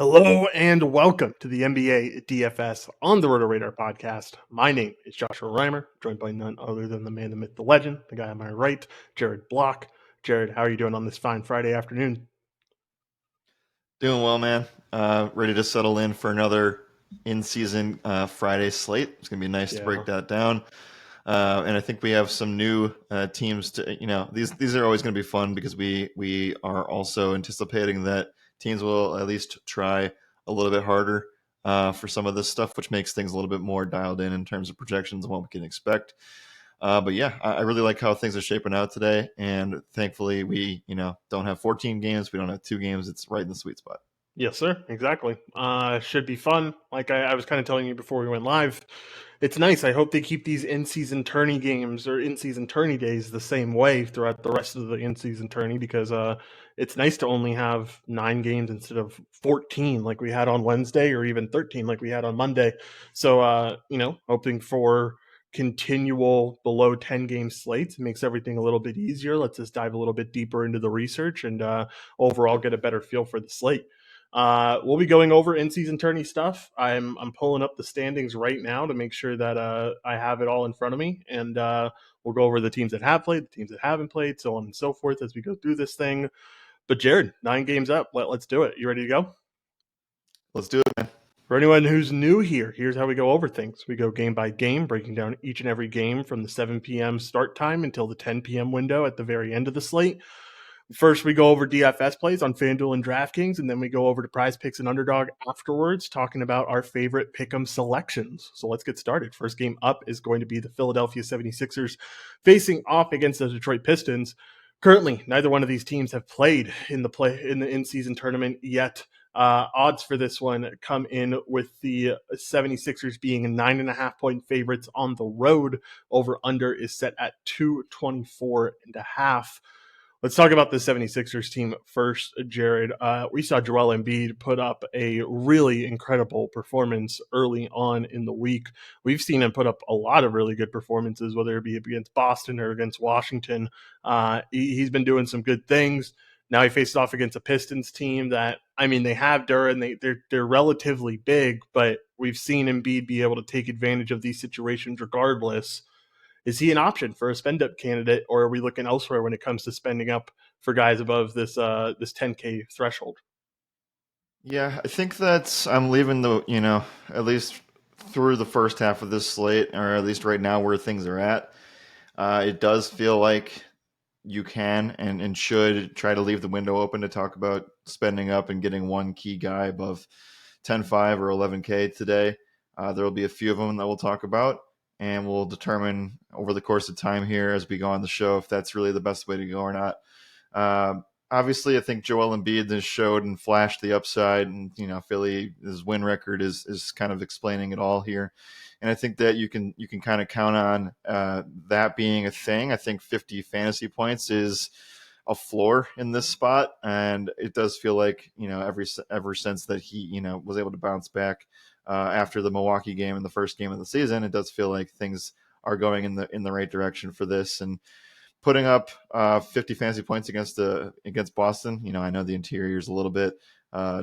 Hello and welcome to the NBA DFS on the RotoRadar podcast. My name is Joshua Riemer, joined by none other than the man, the myth, the legend, the guy on my right, Jared Block. Jared, how are you doing on this fine Friday afternoon? Doing well, man. Ready to settle in for another in-season Friday slate. It's gonna be nice to Yeah. break that down. And I think we have some new teams to. These are always going to be fun because we are also anticipating that teams will at least try a little bit harder for some of this stuff, which makes things a little bit more dialed in terms of projections and what we can expect. But yeah, I really like how things are shaping out today, and thankfully we don't have 14 games, we don't have 2 games. It's right in the sweet spot. Yes, sir. Exactly. Should be fun. Like I was kind of telling you before we went live, it's nice. I hope they keep these in-season tourney games or in-season tourney days the same way throughout the rest of the in-season tourney because it's nice to only have 9 games instead of 14 like we had on Wednesday or even 13 like we had on Monday. So hoping for continual below 10 game slates makes everything a little bit easier. Let's just dive a little bit deeper into the research and overall get a better feel for the slate. We'll be going over in-season tourney stuff. I'm pulling up the standings right now to make sure that I have it all in front of me, and we'll go over the teams that have played, the teams that haven't played, so on and so forth as we go through this thing. But Jared, 9 games up. Let's do it. You ready to go? Let's do it, man. For anyone who's new here, here's how we go over things. We go game by game, breaking down each and every game from the 7 p.m. start time until the 10 p.m. window at the very end of the slate. First, we go over DFS plays on FanDuel and DraftKings, and then we go over to PrizePicks and Underdog afterwards, talking about our favorite pick'em selections. So let's get started. First game up is going to be the Philadelphia 76ers facing off against the Detroit Pistons. Currently, neither one of these teams have played in the in-season tournament yet. Odds for this one come in with the 76ers being 9.5 point favorites on the road. Over under is set at 224.5. Let's talk about the 76ers team first, Jared. We saw Joel Embiid put up a really incredible performance early on in the week. We've seen him put up a lot of really good performances, whether it be against Boston or against Washington. He's been doing some good things. Now he faces off against a Pistons team that, I mean, they have Duran. They're relatively big, but we've seen Embiid be able to take advantage of these situations regardless. Is he an option for a spend up candidate, or are we looking elsewhere when it comes to spending up for guys above this 10K threshold? Yeah, I think that I'm leaving at least through the first half of this slate, or at least right now where things are at. It does feel like you can and should try to leave the window open to talk about spending up and getting one key guy above 10.5 or 11K today. There will be a few of them that we'll talk about, and we'll determine over the course of time here as we go on the show if that's really the best way to go or not. Obviously, I think Joel Embiid has showed and flashed the upside, and Philly, his win record is kind of explaining it all here. And I think that you can kind of count on that being a thing. I think 50 fantasy points is a floor in this spot, and it does feel like ever since that he was able to bounce back after the Milwaukee game in the first game of the season, it does feel like things are going in the right direction for this. And putting up 50 fantasy points against Boston. I know the interior is a little bit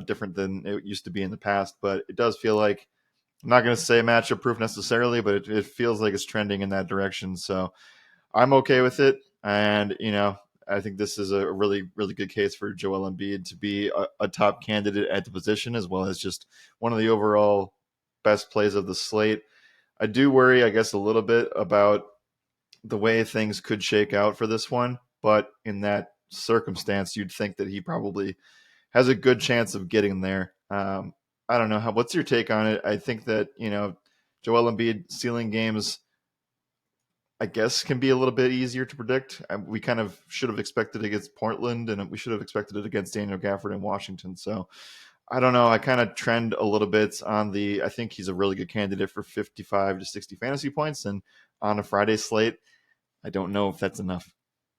different than it used to be in the past, but it does feel like, I'm not going to say matchup proof necessarily, but it feels like it's trending in that direction. So I'm okay with it. And, I think this is a really, really good case for Joel Embiid to be a top candidate at the position, as well as just one of the overall best plays of the slate. I do worry, I guess, a little bit about the way things could shake out for this one, but in that circumstance, you'd think that he probably has a good chance of getting there. I don't know. What's your take on it? I think that, Joel Embiid ceiling games, I guess, can be a little bit easier to predict. We kind of should have expected it against Portland, and we should have expected it against Daniel Gafford in Washington. So I don't know. I kind of trend a little bit on I think he's a really good candidate for 55 to 60 fantasy points. And on a Friday slate, I don't know if that's enough.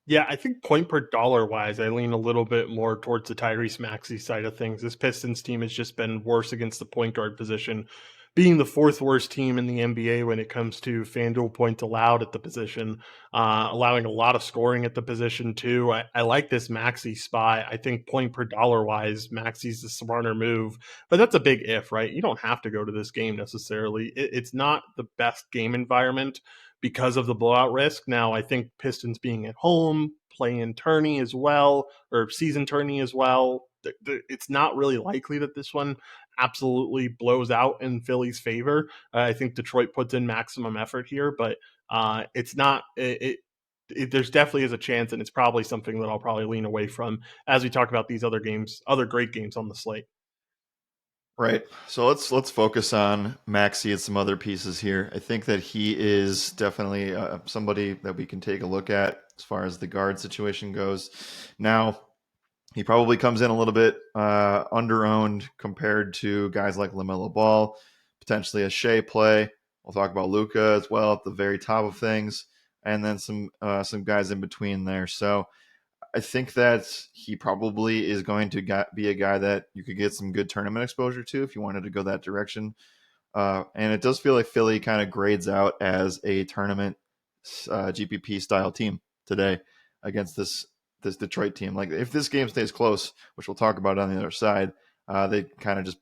Yeah, I think point per dollar wise, I lean a little bit more towards the Tyrese Maxey side of things. This Pistons team has just been worse against the point guard position being the fourth worst team in the NBA when it comes to FanDuel points allowed at the position, allowing a lot of scoring at the position too. I like this Maxey spot. I think point per dollar wise, Maxey's the smarter move, but that's a big if, right? You don't have to go to this game necessarily. It's not the best game environment because of the blowout risk. Now, I think Pistons being at home, playing tourney as well, or season tourney as well, it's not really likely that this one absolutely blows out in Philly's favor. I think Detroit puts in maximum effort here, but it's not. There's definitely is a chance, and it's probably something that I'll probably lean away from as we talk about these other games, other great games on the slate. Right. So let's focus on Maxi and some other pieces here. I think that he is definitely somebody that we can take a look at as far as the guard situation goes. Now, he probably comes in a little bit under-owned compared to guys like LaMelo Ball, potentially a Shea play. We'll talk about Luka as well at the very top of things, and then some guys in between there. So I think that he probably is going to be a guy that you could get some good tournament exposure to if you wanted to go that direction. And it does feel like Philly kind of grades out as a tournament GPP style team today against this Detroit team. Like if this game stays close, which we'll talk about on the other side, they kind of just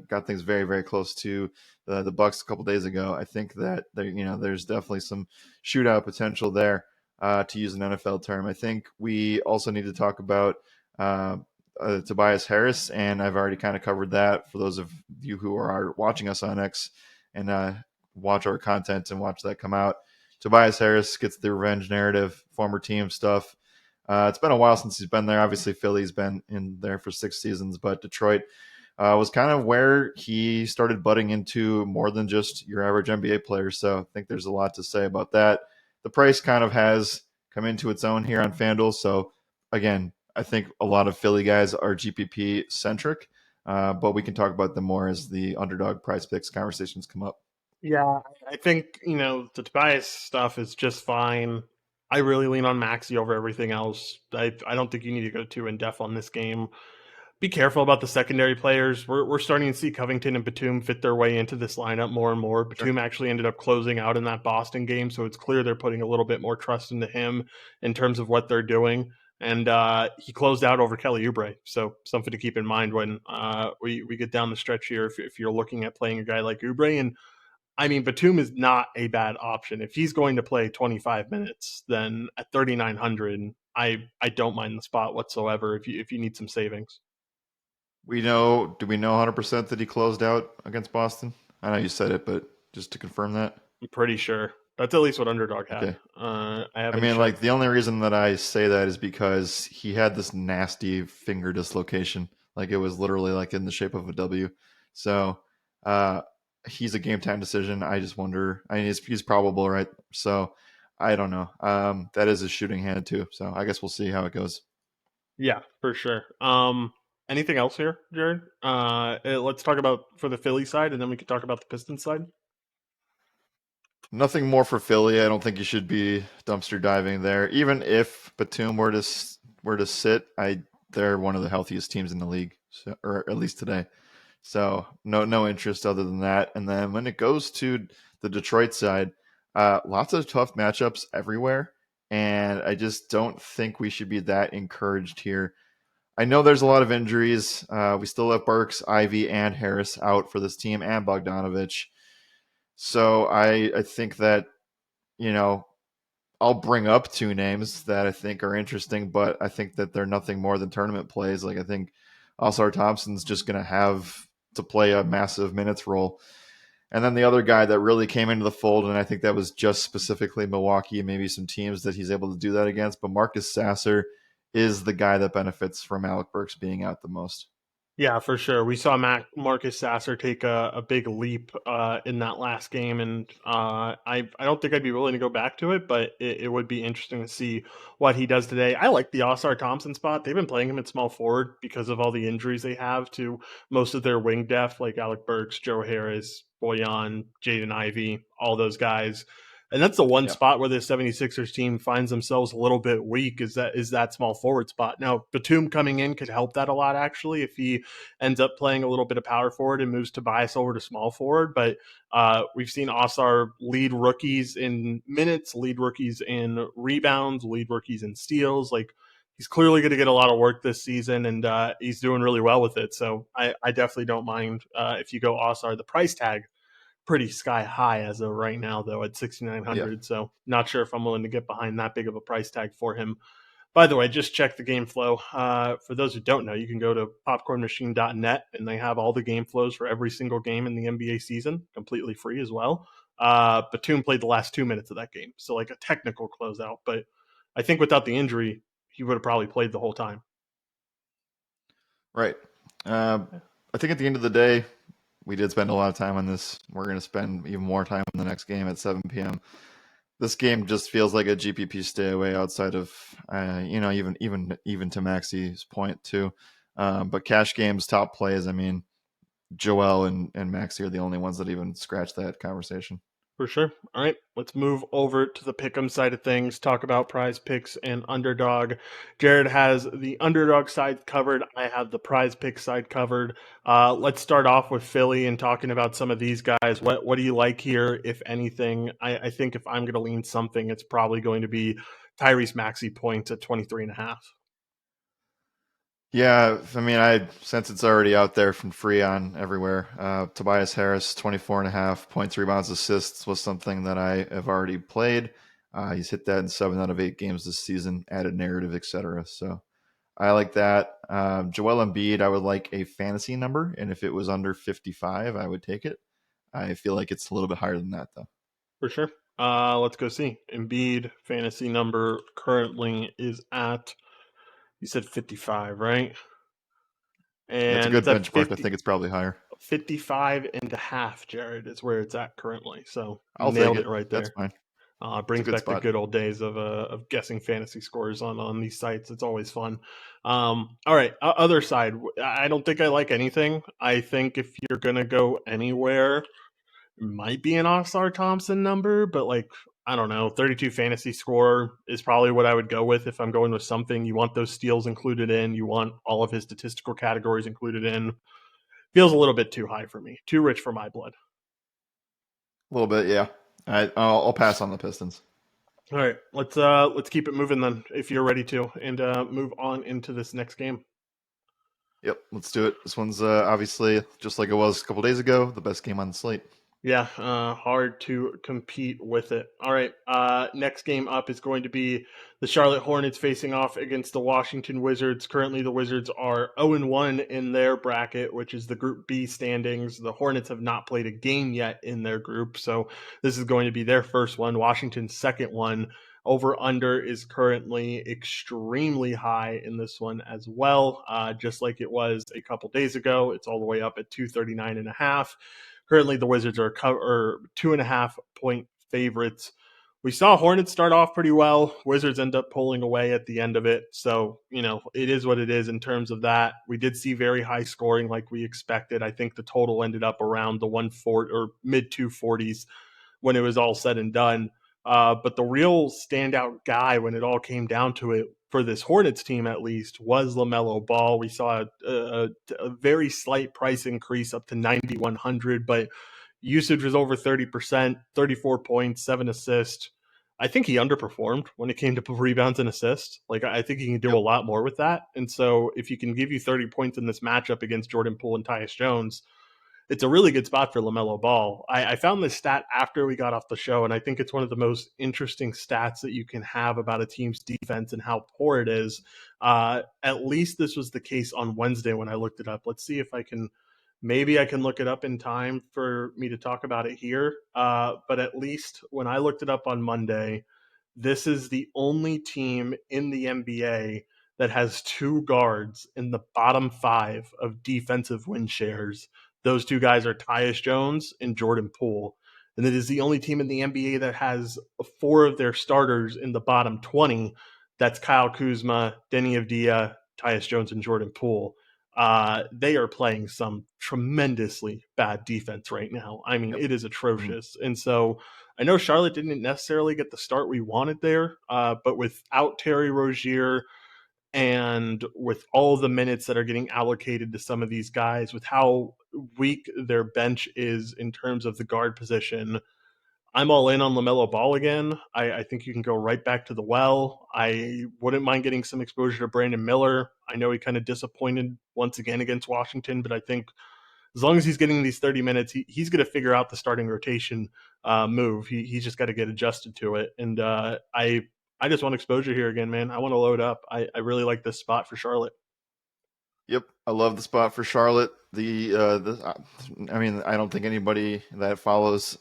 got things very very close to the Bucks a couple days ago. I think that there's definitely some shootout potential there to use an NFL term. I think we also need to talk about. Tobias Harris, and I've already kind of covered that for those of you who are watching us on X and watch our content and watch that come out. Tobias Harris gets the revenge narrative, former team stuff. It's been a while since he's been there. Obviously, Philly's been in there for 6 seasons, but Detroit was kind of where he started butting into more than just your average NBA player. So I think there's a lot to say about that. The price kind of has come into its own here on FanDuel. So again, I think a lot of Philly guys are GPP centric, but we can talk about them more as the underdog prize picks conversations come up. Yeah, I think the Tobias stuff is just fine. I really lean on Maxi over everything else. I don't think you need to go too in depth on this game. Be careful about the secondary players. We're starting to see Covington and Batum fit their way into this lineup more and more. Sure. Batum actually ended up closing out in that Boston game, so it's clear they're putting a little bit more trust into him in terms of what they're doing. And he closed out over Kelly Oubre, so something to keep in mind when we get down the stretch here. If you're looking at playing a guy like Oubre, and I mean Batum is not a bad option if he's going to play 25 minutes. Then at 3,900, I don't mind the spot whatsoever if you need some savings. Do we know 100% that he closed out against Boston? I know you said it, but just to confirm that. I'm pretty sure. That's at least what Underdog had. Okay. I I haven't mean, like checked. the only reason that I say that is because he had this nasty finger dislocation. Like it was literally like in the shape of a W. So uh, he's a game time decision. I just wonder. I mean, he's probable, right? So I don't know. That is a shooting hand too. So I guess we'll see how it goes. Yeah, for sure. Anything else here, Jared? Let's talk about for the Philly side, and then we can talk about the Pistons side. Nothing more for Philly. I don't think you should be dumpster diving there. Even if Batum were to sit, they're one of the healthiest teams in the league, so, or at least today. So no interest other than that. And then when it goes to the Detroit side, lots of tough matchups everywhere, and I just don't think we should be that encouraged here. I know there's a lot of injuries. We still have Burks, Ivy, and Harris out for this team, and Bogdanovich. So I think that you know I'll bring up 2 names that I think are interesting, but I think that they're nothing more than tournament plays. Like I think Oscar Thompson's just going to have to play a massive minutes role. And then the other guy that really came into the fold, and I think that was just specifically Milwaukee, maybe some teams that he's able to do that against, but Marcus Sasser is the guy that benefits from Alec Burks being out the most. Yeah, for sure. We saw Marcus Sasser take a big leap in that last game, and I don't think I'd be willing to go back to it, but it would be interesting to see what he does today. I like the Oscar Thompson spot. They've been playing him at small forward because of all the injuries they have to most of their wing depth, like Alec Burks, Joe Harris, Boyan, Jaden Ivey, all those guys. And that's the one Yeah. spot where the 76ers team finds themselves a little bit weak is that small forward spot. Now, Batum coming in could help that a lot, actually, if he ends up playing a little bit of power forward and moves Tobias over to small forward. But we've seen Osar lead rookies in minutes, lead rookies in rebounds, lead rookies in steals. Like, he's clearly going to get a lot of work this season, and he's doing really well with it. So I definitely don't mind if you go Osar. The price tag pretty sky high as of right now, though, at Yeah. 6,900. So not sure if I'm willing to get behind that big of a price tag for him. By the way, just check the game flow. For those who don't know, you can go to popcornmachine.net and they have all the game flows for every single game in the NBA season, completely free as well. Batum played the last 2 minutes of that game, so like a technical closeout. But I think without the injury, he would have probably played the whole time. Right. I think at the end of the day, we did spend a lot of time on this. We're going to spend even more time on the next game at 7 p.m. This game just feels like a GPP stay away outside of, even to Maxi's point too. But cash games, top plays. I mean, Joel and Maxi are the only ones that even scratch that conversation. For sure. All right, let's move over to the pick'em side of things. Talk about prize picks and underdog. Jared has the underdog side covered. I have the prize pick side covered. Let's start off with Philly and talking about some of these guys. What do you like here, if anything? I think if I'm going to lean something, it's probably going to be Tyrese Maxey points at 23.5. Yeah, I mean, since it's already out there from free on everywhere. Tobias Harris, 24.5 points, rebounds, assists was something that I have already played. He's hit that in 7 out of 8 games this season, added narrative, etc. So I like that. Joel Embiid, I would like a fantasy number, and if it was under 55, I would take it. I feel like it's a little bit higher than that, though. For sure. Let's go see. Embiid fantasy number currently is at, you said 55, right? Yeah, it's a And it's good at benchmark. I think it's probably higher. 55 and a half, Jared, is where it's at currently. So I'll take nailed it. it right That's there. fine. It's a Brings good back the spot. good old days of guessing fantasy scores on these sites. It's always fun. All right, other side. I don't think I like anything. I think if you're gonna go anywhere, it might be an Oscar Thompson number, but like I don't know, 32 fantasy score is probably what I would go with if I'm going with something. You want those steals included in. You want all of his statistical categories included in. Feels a little bit too high for me, too rich for my blood. A little bit, yeah. I'll pass on the Pistons. All right, let's keep it moving then, if you're ready to, and move on into this next game. Yep, let's do it. This one's obviously just like it was a couple days ago, the best game on the slate. Yeah, hard to compete with it. All right, next game up is going to be the Charlotte Hornets facing off against the Washington Wizards. Currently, the Wizards are 0-1 in their bracket, which is the Group B standings. The Hornets have not played a game yet in their group, so this is going to be their first one. Washington's second one. Over under is currently extremely high in this one as well, just like it was a couple days ago. It's all the way up at 239.5. Currently, the Wizards are 2.5 point favorites. We saw Hornets start off pretty well. Wizards end up pulling away at the end of it. So, it is what it is in terms of that. We did see very high scoring like we expected. I think the total ended up around the 140 or mid 240s when it was all said and done. But the real standout guy when it all came down to it, for this Hornets team at least, was LaMelo Ball. We saw a very slight price increase up to 9,100, but usage was over 30%, 34 points, 7 assists. I think he underperformed when it came to rebounds and assists. Like, I think he can do a Yep. lot more with that. And so if you can give you 30 points in this matchup against Jordan Poole and Tyus Jones, it's a really good spot for LaMelo Ball. I found this stat after we got off the show, and I think it's one of the most interesting stats that you can have about a team's defense and how poor it is. At least this was the case on Wednesday when I looked it up. Let's see if maybe I can look it up in time for me to talk about it here. But at least when I looked it up on Monday, this is the only team in the NBA that has two guards in the bottom 5 of defensive win shares. Those two guys are Tyus Jones and Jordan Poole. And it is the only team in the NBA that has 4 of their starters in the bottom 20. That's Kyle Kuzma, Denny Avdia, Tyus Jones, and Jordan Poole. they are playing some tremendously bad defense right now. I mean, Yep. it is Mhm. atrocious. And so I know Charlotte didn't necessarily get the start we wanted there, but without Terry Rozier and with all the minutes that are getting allocated to some of these guys, with how weak their bench is in terms of the guard position, I'm all in on LaMelo Ball again. I think you can go right back to the well. I wouldn't mind getting some exposure to Brandon Miller. I know he kind of disappointed once again against Washington, but I think as long as he's getting these 30 minutes, he's going to figure out the starting rotation move. He's just got to get adjusted to it. And I just want exposure here again, man. I want to load up. I really like this spot for Charlotte. Yep, I love the spot for Charlotte. I mean, I don't think anybody that follows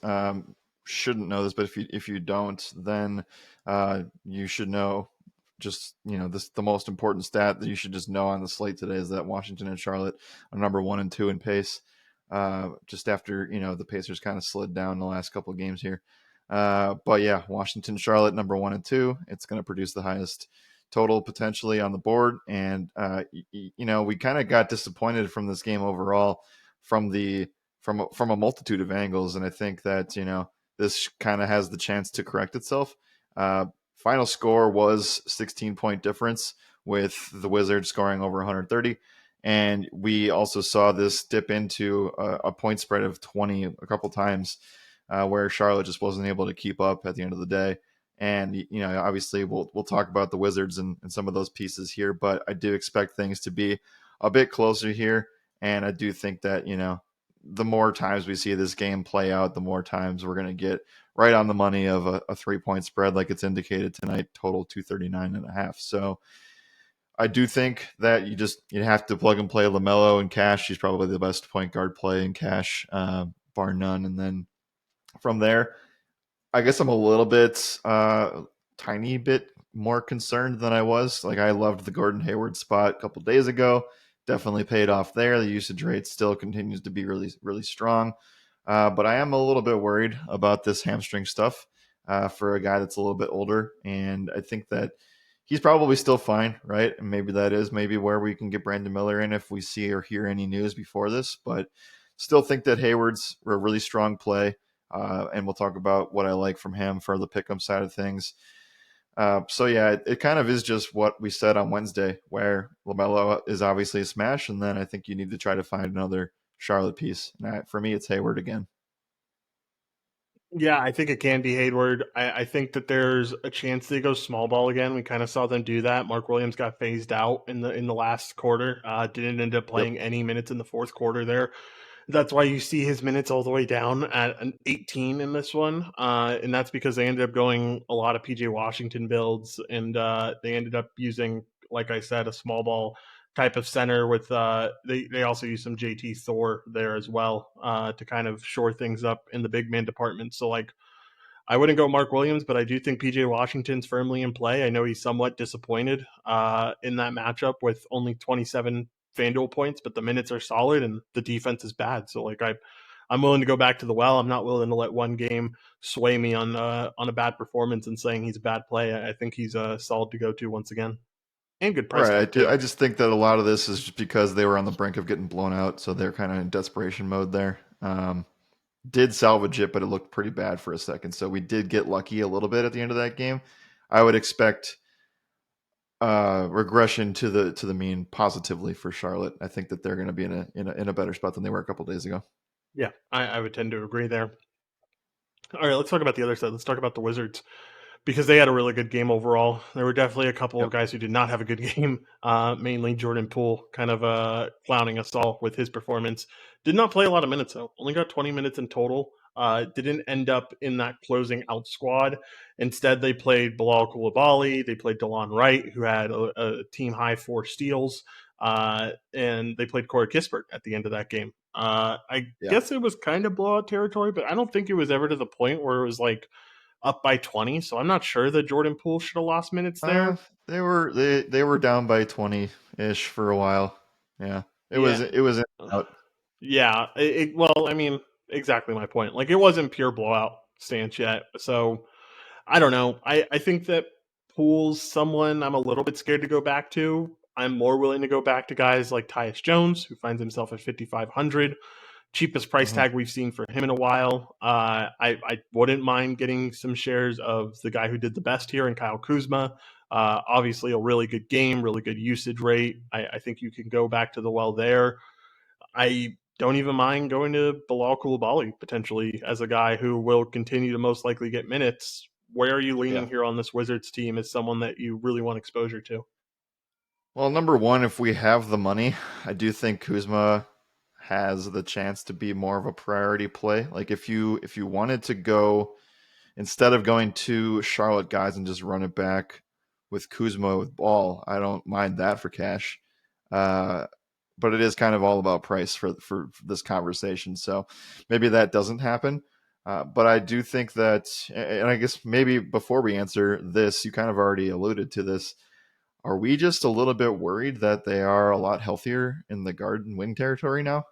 shouldn't know this, but if you don't, then you should know. Just this the most important stat that you should just know on the slate today is that Washington and Charlotte are number 1 and 2 in pace. Just after the Pacers kind of slid down the last couple of games here, but yeah, Washington, Charlotte, number 1 and 2. It's going to produce the highest total potentially on the board. And we kind of got disappointed from this game overall from from a multitude of angles, and I think that this kind of has the chance to correct itself. Final score was 16-point difference with the Wizards scoring over 130. And we also saw this dip into a point spread of 20 a couple times, where Charlotte just wasn't able to keep up at the end of the day. And obviously, we'll talk about the Wizards and some of those pieces here, but I do expect things to be a bit closer here. And I do think that the more times we see this game play out, the more times we're going to get right on the money of a 3-point spread, like it's indicated tonight, total 239.5. So I do think that you have to plug and play LaMelo and Cash. He's probably the best point guard play in Cash, bar none. And then from there, I guess I'm a little bit, tiny bit more concerned than I was. Like, I loved the Gordon Hayward spot a couple days ago. Definitely paid off there. The usage rate still continues to be really, really strong. But I am a little bit worried about this hamstring stuff for a guy that's a little bit older. And I think that he's probably still fine, right? And maybe that is maybe where we can get Brandon Miller in if we see or hear any news before this. But still think that Hayward's a really strong play. And we'll talk about what I like from him for the pick'em side of things. So yeah, it kind of is just what we said on Wednesday, where LaMelo is obviously a smash, and then I think you need to try to find another Charlotte piece. And for me, it's Hayward again. Yeah, I think it can be Hayward. I think that there's a chance they go small ball again. We kind of saw them do that. Mark Williams got phased out in the last quarter. Didn't end up Yep. playing any minutes in the fourth quarter there. That's why you see his minutes all the way down at an 18 in this one. And that's because they ended up going a lot of PJ Washington builds, and they ended up using, like I said, a small ball type of center with they also use some JT Thor there as well to kind of shore things up in the big man department. So like I wouldn't go Mark Williams, but I do think PJ Washington's firmly in play. I know he's somewhat disappointed in that matchup with only 27 FanDuel points, but the minutes are solid and the defense is bad. So like I'm willing to go back to the well. I'm not willing to let one game sway me on a bad performance and saying he's a bad play. I think he's solid to go to once again, and good price tag Right. too. I just think that a lot of this is just because they were on the brink of getting blown out, so they're kind of in desperation mode there. Did salvage it, but it looked pretty bad for a second. So we did get lucky a little bit at the end of that game. I would expect regression to the mean positively for Charlotte. I think that they're going to be in a better spot than they were a couple days ago. Yeah, I would tend to agree there. All right, let's talk about the other side. Let's talk about the Wizards, because they had a really good game overall. There were definitely a couple of Yep. guys who did not have a good game, mainly Jordan Poole, kind of clowning us all with his performance. Did not play a lot of minutes, though. Only got 20 minutes in total. Didn't end up in that closing out squad. Instead, they played Bilal Coulibaly. They played DeLon Wright, who had a team high 4 steals. And they played Corey Kispert at the end of that game. I Yeah. guess it was kind of blowout territory, but I don't think it was ever to the point where it was like up by 20. So I'm not sure that Jordan Poole should have lost minutes Uh, there. they were down by 20 ish for a while. Yeah. It was Yeah. it was in and out. Yeah. Well, I mean, exactly my point. Like, it wasn't pure blowout stance yet. So I don't know. I think that Poole's someone I'm a little bit scared to go back to. I'm more willing to go back to guys like Tyus Jones, who finds himself at 5,500, cheapest price Mhm. tag we've seen for him in a while. I wouldn't mind getting some shares of the guy who did the best here in Kyle Kuzma. Obviously, a really good game, really good usage rate. I think you can go back to the well there. I don't even mind going to Bilal Coulibaly potentially as a guy who will continue to most likely get minutes. Where are you Yeah. leaning here on this Wizards team as someone that you really want exposure to? Well, number one, if we have the money, I do think Kuzma has the chance to be more of a priority play. Like if you wanted to go instead of going to Charlotte guys and just run it back with Kuzma with Ball, I don't mind that for cash. Uh, but it is kind of all about price for this conversation. So maybe that doesn't happen. But I do think that, and I guess maybe before we answer this, you kind of already alluded to this. Are we just a little bit worried that they are a lot healthier in the guard and wing territory now?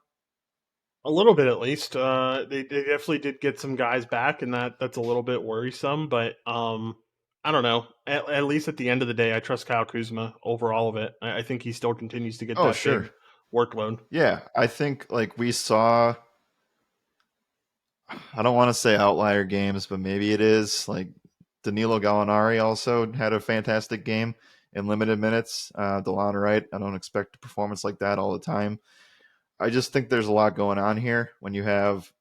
A little bit, at least. They definitely did get some guys back, and that's a little bit worrisome. But I don't know. At least at the end of the day, I trust Kyle Kuzma over all of it. I think he still continues to get Oh, that sure. big workload. Yeah, I think like we saw I don't want to say outlier games, but maybe it is. Like Danilo Gallinari also had a fantastic game in limited minutes. DeLon Wright, I don't expect a performance like that all the time. I just think there's a lot going on here when you have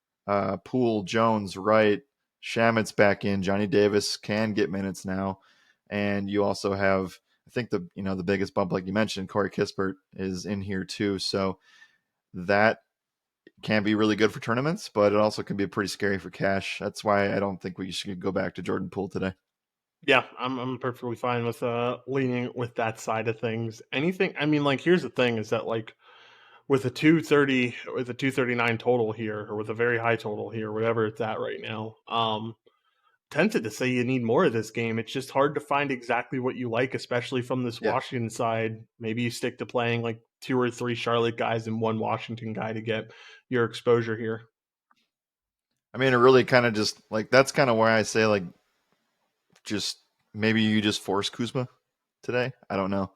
Poole, Jones, Wright, Shamit's back in. Johnny Davis can get minutes now, and you also have I think the biggest bump, like you mentioned, Corey Kispert is in here too. So that can be really good for tournaments, but it also can be pretty scary for cash. That's why I don't think we should go back to Jordan Poole today. Yeah, I'm perfectly fine with leaning with that side of things. Anything, I mean, like here's the thing: is that like with a 230 with a 239 total here, or with a very high total here, whatever it's at right now. Tempted to say you need more of this game. It's just hard to find exactly what you like, especially from this Yeah. Washington side. Maybe you stick to playing like two or three Charlotte guys and one Washington guy to get your exposure here. I mean, it really kind of just like that's kind of why I say like just maybe you just force Kuzma today. I don't know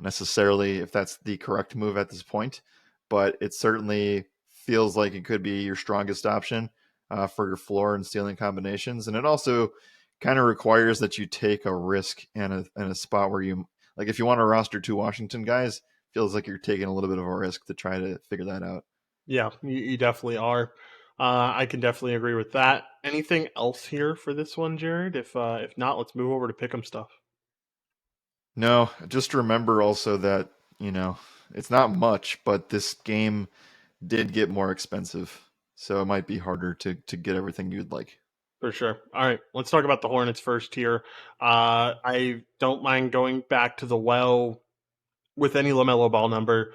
necessarily if that's the correct move at this point, but it certainly feels like it could be your strongest option for your floor and stealing combinations. And it also kind of requires that you take a risk in a spot where you like if you want to roster two Washington guys, feels like you're taking a little bit of a risk to try to figure that out. Yeah, you definitely are. I can definitely agree with that. Anything else here for this one, Jared? If not, let's move over to pick'em stuff. No, just remember also that, you know, it's not much, but this game did get more expensive. So it might be harder to get everything you'd like. For sure. All right, let's talk about the Hornets first here. I don't mind going back to the well with any Lamelo Ball number.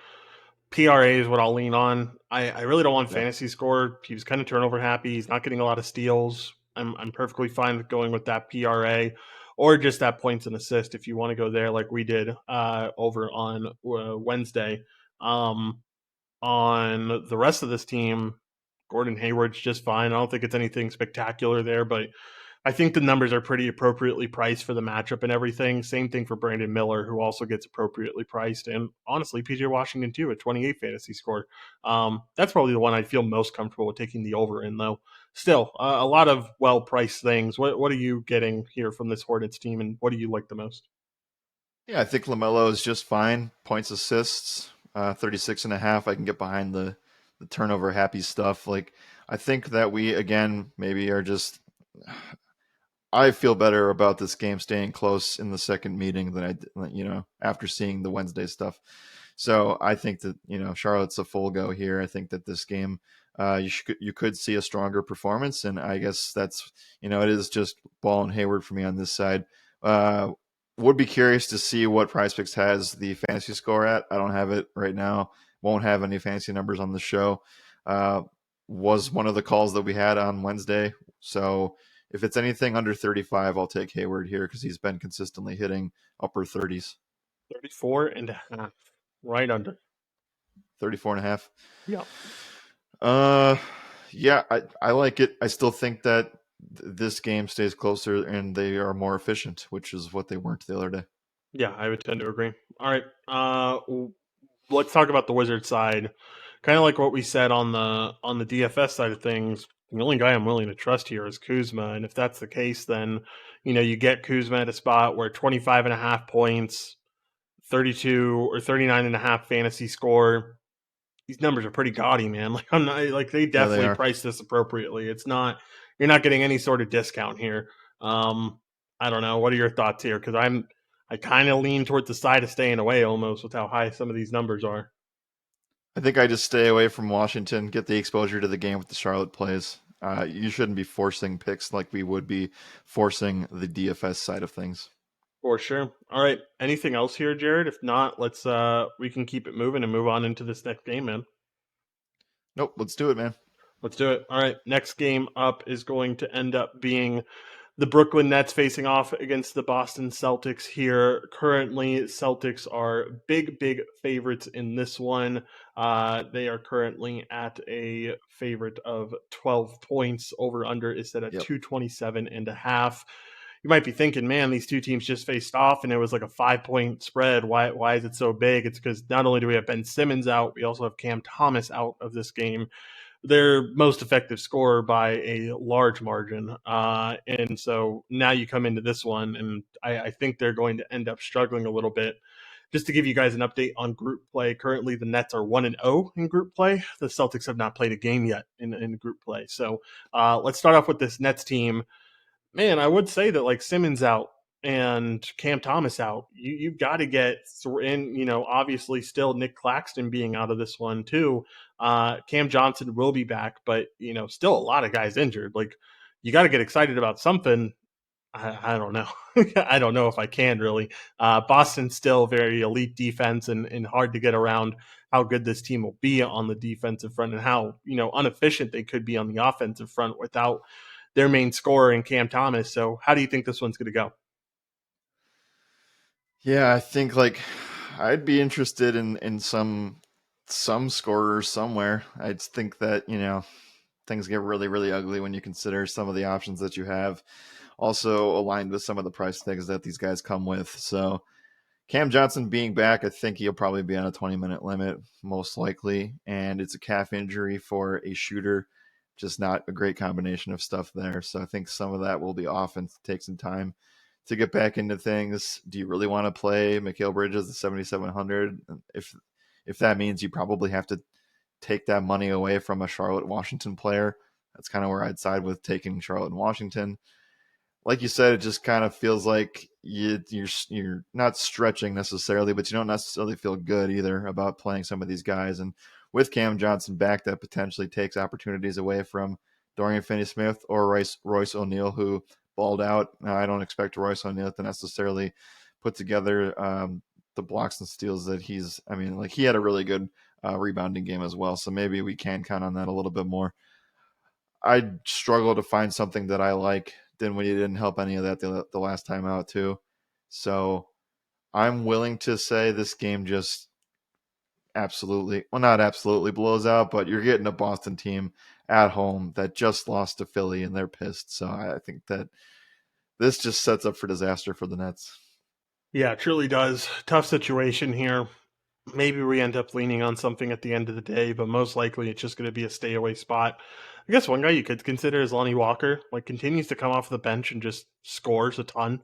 PRA is what I'll lean on. I really don't want Yeah. fantasy score. He was kind of turnover happy. He's not getting a lot of steals. I'm perfectly fine with going with that PRA or just that points and assist if you want to go there like we did over on Wednesday. Um, on the rest of this team, Gordon Hayward's just fine. I don't think it's anything spectacular there, but I think the numbers are pretty appropriately priced for the matchup and everything. Same thing for Brandon Miller, who also gets appropriately priced. And honestly, PJ Washington too at 28 fantasy score. That's probably the one I feel most comfortable with taking the over in, though. Still, a lot of well priced things. What are you getting here from this Hornets team, and what do you like the most? Yeah, I think LaMelo is just fine. Points, assists, 36 and a half. I can get behind the turnover happy stuff. Like, I think that we, again, maybe are just I feel better about this game staying close in the second meeting than after seeing the Wednesday stuff. So I think that, Charlotte's a full go here. I think that this game, you could see a stronger performance. And I guess that's, it is just Ball and Hayward for me on this side. Uh, would be curious to see what PrizePicks has the fantasy score at. I don't have it right now. Won't have any fantasy numbers on the show. Uh, was one of the calls that we had on Wednesday. So, if it's anything under 35, I'll take Hayward here because he's been consistently hitting upper 30s, 34 and a half. Right under. 34 and a half. Yeah. Uh, yeah, I like it. I still think that this game stays closer and they are more efficient, which is what they weren't the other day. Yeah, I would tend to agree. All right, let's talk about the Wizards side. Kind of like what we said on the DFS side of things. The only guy I'm willing to trust here is Kuzma, and if that's the case, then you get Kuzma at a spot where 25 and a half points, 32 or 39 and a half fantasy score. These numbers are pretty gaudy, man. Like I'm not like they Yeah, they definitely are. priced this appropriately. It's not You're not getting any sort of discount here. Um, I don't know. What are your thoughts here? Because I kind of lean towards the side of staying away almost with how high some of these numbers are. I think I just stay away from Washington, get the exposure to the game with the Charlotte plays. You shouldn't be forcing picks like we would be forcing the DFS side of things. For sure. All right. Anything else here, Jared? If not, let's we can keep it moving and move on into this next game, man. Nope, let's do it, man. Let's do it. All right. Next game up is going to end up being the Brooklyn Nets facing off against the Boston Celtics here. Currently, Celtics are big favorites in this one. They are currently at a favorite of 12 points. Over under is set at Yep. 227 and a half. You might be thinking, man, these two teams just faced off and it was like a 5 point spread. Why is it so big? It's because not only do we have Ben Simmons out, we also have Cam Thomas out of this game, their most effective scorer by a large margin. And so now you come into this one, and I think they're going to end up struggling a little bit. Just to give you guys an update on group play, currently the Nets are 1-0 in group play. The Celtics have not played a game yet in group play. So let's start off with this Nets team. Man, I would say that like Simmons out and Cam Thomas out, you've got to get in. Obviously still Nick Claxton being out of this one too. Cam Johnson will be back, but still a lot of guys injured. Like you got to get excited about something. I don't know. I don't know if I can really. Boston's still very elite defense and hard to get around how good this team will be on the defensive front and how inefficient they could be on the offensive front without their main scorer in Cam Thomas. So how do you think this one's going to go? Yeah, I think like I'd be interested in some scorers somewhere. I'd think that, things get really ugly when you consider some of the options that you have also aligned with some of the price tags that these guys come with. So Cam Johnson being back, I think he'll probably be on a 20-minute limit, most likely. And it's a calf injury for a shooter. Just not a great combination of stuff there. So I think some of that will be off and take some time to get back into things. Do you really want to play Mikal Bridges at 7,700? If that means you probably have to take that money away from a Charlotte Washington player, that's kind of where I'd side with taking Charlotte and Washington. Like you said, it just kind of feels like you're not stretching necessarily, but you don't necessarily feel good either about playing some of these guys. And with Cam Johnson back, that potentially takes opportunities away from Dorian Finney-Smith or Royce O'Neal, who balled out. Now, I don't expect Royce O'Neal to necessarily put together the blocks and steals that he's. I mean, like he had a really good rebounding game as well, so maybe we can count on that a little bit more. I struggle to find something that I like. Dinwiddie didn't help any of that the last time out too. So I'm willing to say this game just absolutely, well, not absolutely blows out, but you're getting a Boston team at home that just lost to Philly and they're pissed. So I think that this just sets up for disaster for the Nets. Yeah, it truly does. Tough situation here. Maybe we end up leaning on something at the end of the day, but most likely it's just going to be a stay away spot. I guess one guy you could consider is Lonnie Walker. Like continues to come off the bench and just scores a ton.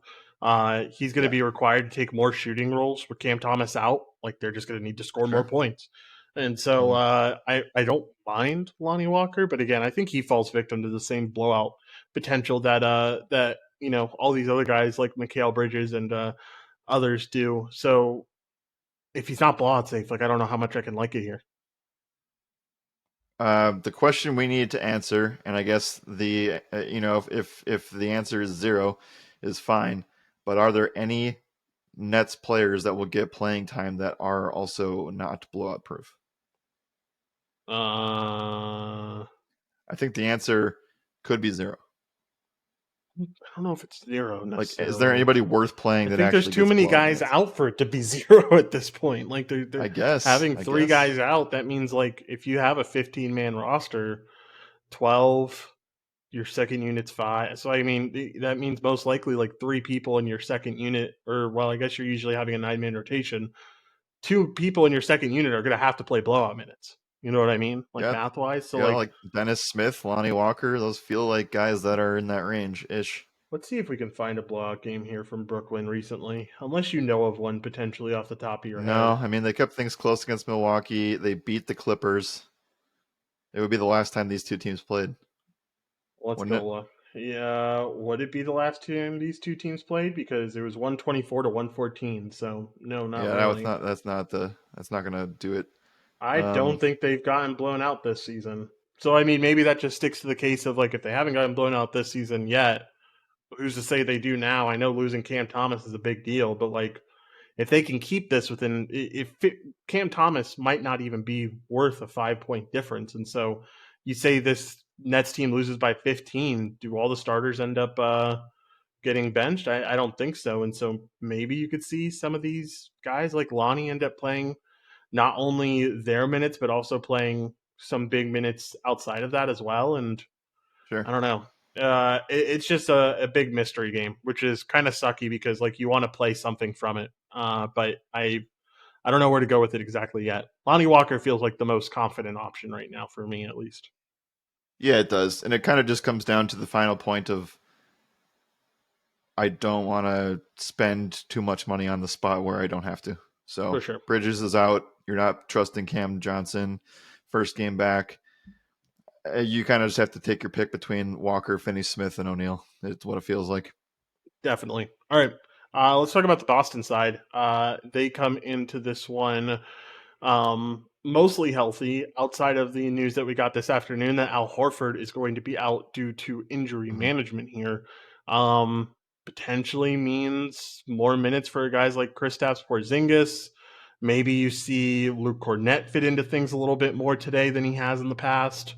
He's going to Yeah. be required to take more shooting roles with Cam Thomas out. Like they're just going to need to score more Sure. points. And so Mm-hmm. I don't mind Lonnie Walker, but again, I think he falls victim to the same blowout potential that all these other guys like Mikal Bridges and others do. So if he's not blowout safe, like I don't know how much I can like it here. The question we need to answer, and I guess the if the answer is zero, is fine. But are there any Nets players that will get playing time that are also not blowout proof? I I think the answer could be zero. don't know if it's zero Like, is there necessarily. anybody worth I playing that think there's actually too gets many blowout guys minutes? out for it to be zero at this point. Like they're I guess. having I three guess. guys out. That means like if you have a 15-man roster, 12. your second unit's 5. So I mean, that means most likely like 3 people in your second unit, or well, I guess you're usually having a 9-man rotation. 2 people in your second unit are going to have to play blowout minutes. You know what I mean? Like Yeah, math wise. So yeah, like, like Dennis Smith, Lonnie Walker, those feel like guys that are in that range ish. let's see if we can find a blowout game here from Brooklyn recently, unless you know of one potentially off the top of your No, head. I mean they kept things close against Milwaukee. They beat the Clippers. It would be the last time these two teams played, Let's wouldn't go it? look. Yeah, would it be the last time these 2 teams played? Because it was 124 to 114. So no, not Yeah, that was really. not. That's not gonna do it. I don't Um, think they've gotten blown out this season. So I mean, maybe that just sticks to the case of like if they haven't gotten blown out this season yet, who's to say they do now? I know losing Cam Thomas is a big deal, but like if they can keep this within, Cam Thomas might not even be worth a 5 point difference, and so you say this Nets team loses by 15, do all the starters end up getting benched? I don't think so, and so maybe you could see some of these guys like Lonnie end up playing not only their minutes but also playing some big minutes outside of that as well. And I sure. don't know. It's just a big mystery game, which is kind of sucky because like you want to play something from it, but I don't know where to go with it exactly yet. Lonnie Walker feels like the most confident option right now for me, at least. Yeah, it does, and it kind of just comes down to the final point of I don't want to spend too much money on the spot where I don't have to. For So sure. Bridges is out. You're not trusting Cam Johnson. First game back. You kind of just have to take your pick between Walker, Finney-Smith, and O'Neal. It's what it feels like. Definitely. All right. Let's talk about the Boston side. They come into this one mostly healthy, outside of the news that we got this afternoon that Al Horford is going to be out due to injury Mhm. management here. Potentially means more minutes for guys like Kristaps Porzingis. Maybe you see Luke Cornett fit into things a little bit more today than he has in the past.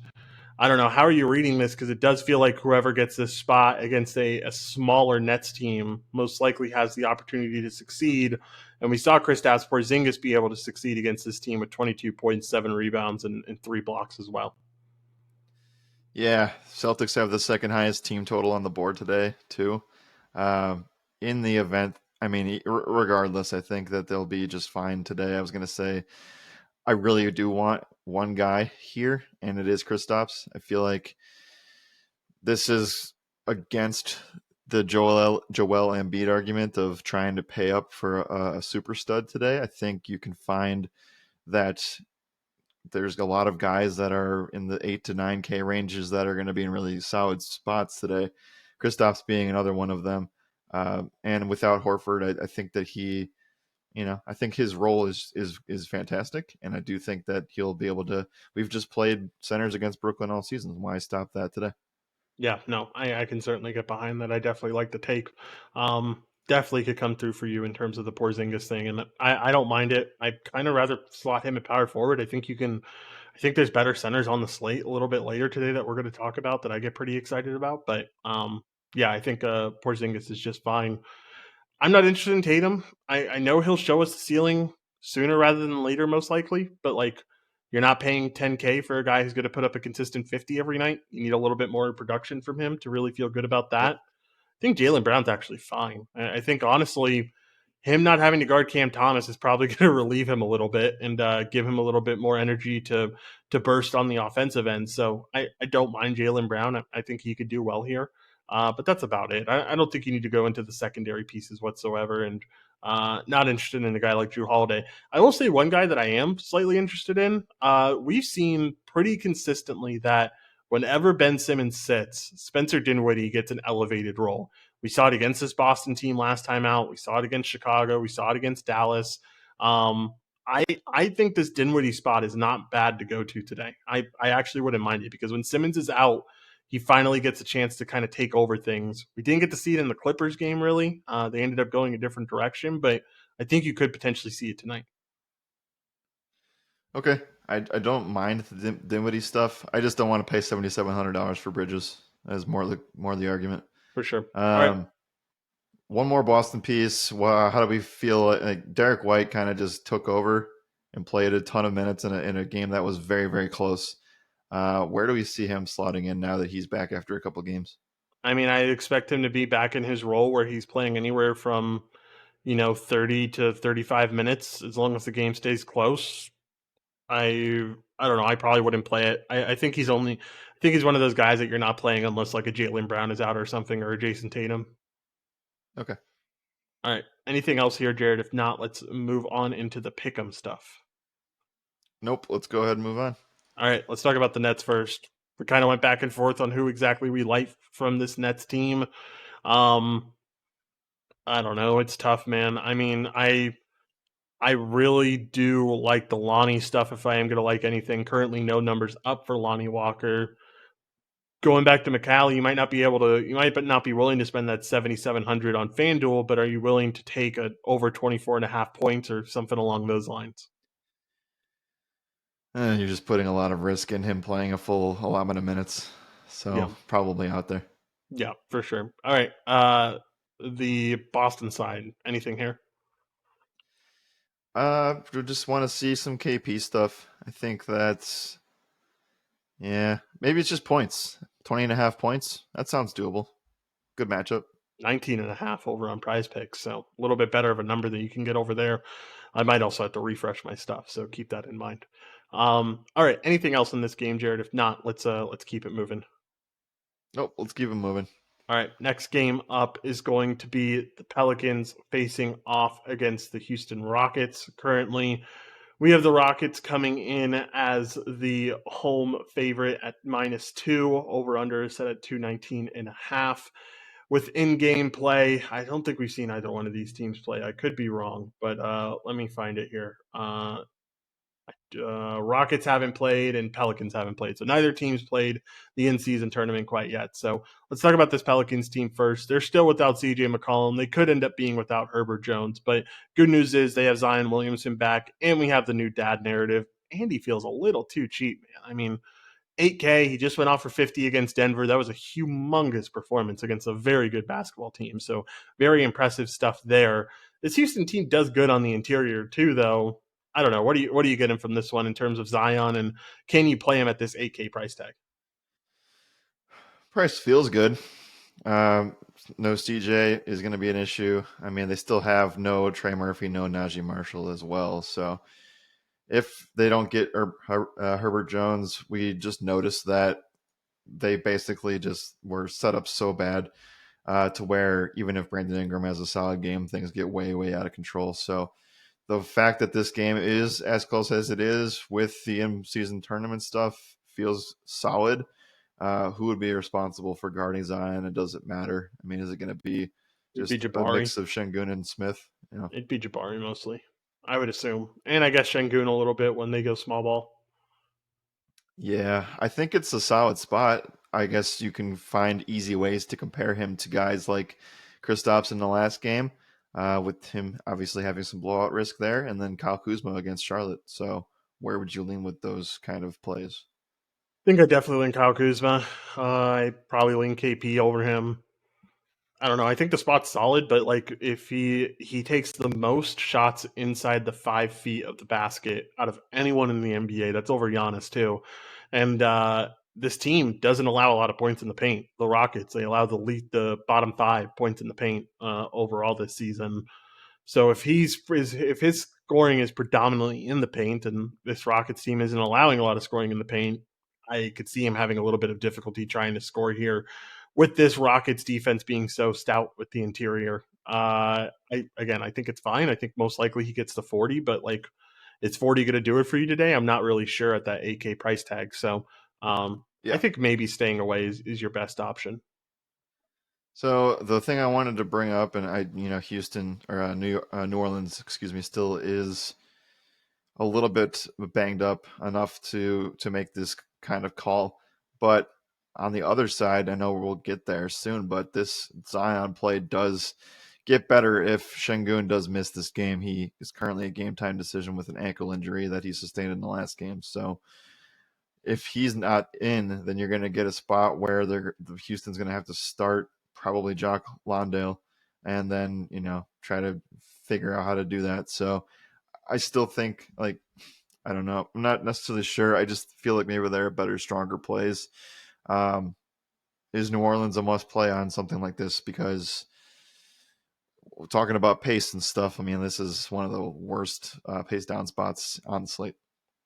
I don't know. How are you reading this? Because it does feel like whoever gets this spot against a smaller Nets team most likely has the opportunity to succeed. And we saw Kristaps Porzingis be able to succeed against this team with 22.7 rebounds and 3 blocks as well. Yeah, Celtics have the second highest team total on the board today, too. Um, in the event, I mean, regardless, I think that they'll be just fine today. I was going to say, I really do want one guy here, and it is Kristaps. I feel like this is against the Joel Embiid argument of trying to pay up for a super stud today. I think you can find that there's a lot of guys that are in the 8 to 9K ranges that are going to be in really solid spots today. Kristaps being another one of them. And without Horford, I think that I think his role is fantastic, and I do think that he'll be able to. We've just played centers against Brooklyn all season. Why stop that today? Yeah, no, I can certainly get behind that. I definitely like the take. Definitely could come through for you in terms of the Porzingis thing, and I don't mind it. I kind of rather slot him at power forward. I think you can. I think there's better centers on the slate a little bit later today that we're going to talk about that I get pretty excited about. But yeah, I think Porzingis is just fine. I'm not interested in Tatum. I know he'll show us the ceiling sooner rather than later, most likely. But like, you're not paying 10K for a guy who's going to put up a consistent 50 every night. You need a little bit more production from him to really feel good about Yep. that. I think Jalen Brown's actually fine. I think honestly, him not having to guard Cam Thomas is probably going to relieve him a little bit and give him a little bit more energy to burst on the offensive end. So I don't mind Jalen Brown. I think he could do well here. But that's about it. I don't think you need to go into the secondary pieces whatsoever. And not interested in a guy like Drew Holiday. I will say one guy that I am slightly interested in. We've seen pretty consistently that whenever Ben Simmons sits, Spencer Dinwiddie gets an elevated role. We saw it against this Boston team last time out. We saw it against Chicago. We saw it against Dallas. Um, I think this Dinwiddie spot is not bad to go to today. I actually wouldn't mind it because when Simmons is out, he finally gets a chance to kind of take over things. We didn't get to see it in the Clippers game, really. They ended up going a different direction, but I think you could potentially see it tonight. Okay. I don't mind the Dinwiddie stuff. I just don't want to pay $7,700 for Bridges. That's more the argument. For sure. All right. Um, One more Boston piece. Wow, how do we feel? Like Derek White kind of just took over and played a ton of minutes in a game that was very, very close. Where do we see him slotting in now that he's back after a couple games? I mean, I expect him to be back in his role where he's playing anywhere from 30 to 35 minutes as long as the game stays close. I don't know. I probably wouldn't play it. I think he's one of those guys that you're not playing unless like a Jaylen Brown is out or something, or a Jason Tatum. Okay. All right. Anything else here, Jared? If not, let's move on into the pick'em stuff. Nope. Let's go ahead and move on. All right. Let's talk about the Nets first. We kind of went back and forth on who exactly we like from this Nets team. Um, I don't know. It's tough, man. I mean, I really do like the Lonnie stuff if I am going to like anything. Currently, no numbers up for Lonnie Walker. Going back to McCall, you might not be willing to spend that 7,700 on FanDuel, but are you willing to take a over 24.5 points or something along those lines? You're just putting a lot of risk in him playing a full allotment of minutes. So Yeah, probably out there. yeah, for sure. All right, the Boston side, anything here? We just want to see some KP stuff. I think that's, yeah, maybe it's just points. 20.5 points. That sounds doable. Good matchup. 19.5 over on PrizePicks, so a little bit better of a number that you can get over there. I might also have to refresh my stuff, so keep that in mind. All right, anything else in this game, Jared? If not, let's keep it moving. Nope, let's keep it moving. All right, next game up is going to be the Pelicans facing off against the Houston Rockets. Currently, we have the Rockets coming in as the home favorite at -2. Over under is set at 219.5. With in-game play, I don't think we've seen either one of these teams play. I could be wrong, but let me find it here. Rockets haven't played and Pelicans haven't played. So neither team's played the in-season tournament quite yet. So let's talk about this Pelicans team first. They're still without CJ McCollum. They could end up being without Herbert Jones, but good news is they have Zion Williamson back, and we have the new dad narrative. Andy feels a little too cheap, man. I mean, 8K. He just went off for 50 against Denver. That was a humongous performance against a very good basketball team. So very impressive stuff there. This Houston team does good on the interior too, though. I don't know. What are you getting from this one in terms of Zion, and can you play him at this 8K price tag? Price feels good. Um, no CJ is going to be an issue. I mean, they still have no Trey Murphy, no Najee Marshall as well. So if they don't get Herbert Jones, we just noticed that they basically just were set up so bad to where even if Brandon Ingram has a solid game, things get way, way out of control. So the fact that this game is as close as it is with the in-season tournament stuff feels solid. Who would be responsible for guarding Zion? It doesn't matter. I mean, is it going to be It'd be just a Jabari. mix of Şengün and Smith? You know? It'd be Jabari mostly, I would assume, and I guess Şengün a little bit when they go small ball. Yeah, I think it's a solid spot. I guess you can find easy ways to compare him to guys like Kristaps in the last game, with him obviously having some blowout risk there, and then Kyle Kuzma against Charlotte. So where would you lean with those kind of plays? I think I definitely lean Kyle Kuzma. I probably lean KP over him. I don't know. I think the spot's solid, but like if he takes the most shots inside the 5 feet of the basket out of anyone in the NBA, that's over Giannis too. And this team doesn't allow a lot of points in the paint. The Rockets, they allow the bottom 5 points in the paint overall this season. So if his scoring is predominantly in the paint, and this Rockets team isn't allowing a lot of scoring in the paint, I could see him having a little bit of difficulty trying to score here with this Rockets defense being so stout with the interior. I think it's fine. I think most likely he gets to 40, but like, is 40 going to do it for you today? I'm not really sure at that 8K price tag. So I Yeah. think maybe staying away is your best option. So the thing I wanted to bring up, and Houston or New Orleans, excuse me, still is a little bit banged up enough to make this kind of call. But on the other side, I know we'll get there soon, but this Zion play does get better if Şengün does miss this game. He is currently a game time decision with an ankle injury that he sustained in the last game. So if he's not in, then you're going to get a spot where the Houston's going to have to start probably Jock Londale and then, try to figure out how to do that. So I still think I don't know. I'm not necessarily sure. I just feel like maybe there are better, stronger plays. Um, is New Orleans a must play on something like this? Because we're talking about pace and stuff. I mean, this is one of the worst pace down spots on the slate.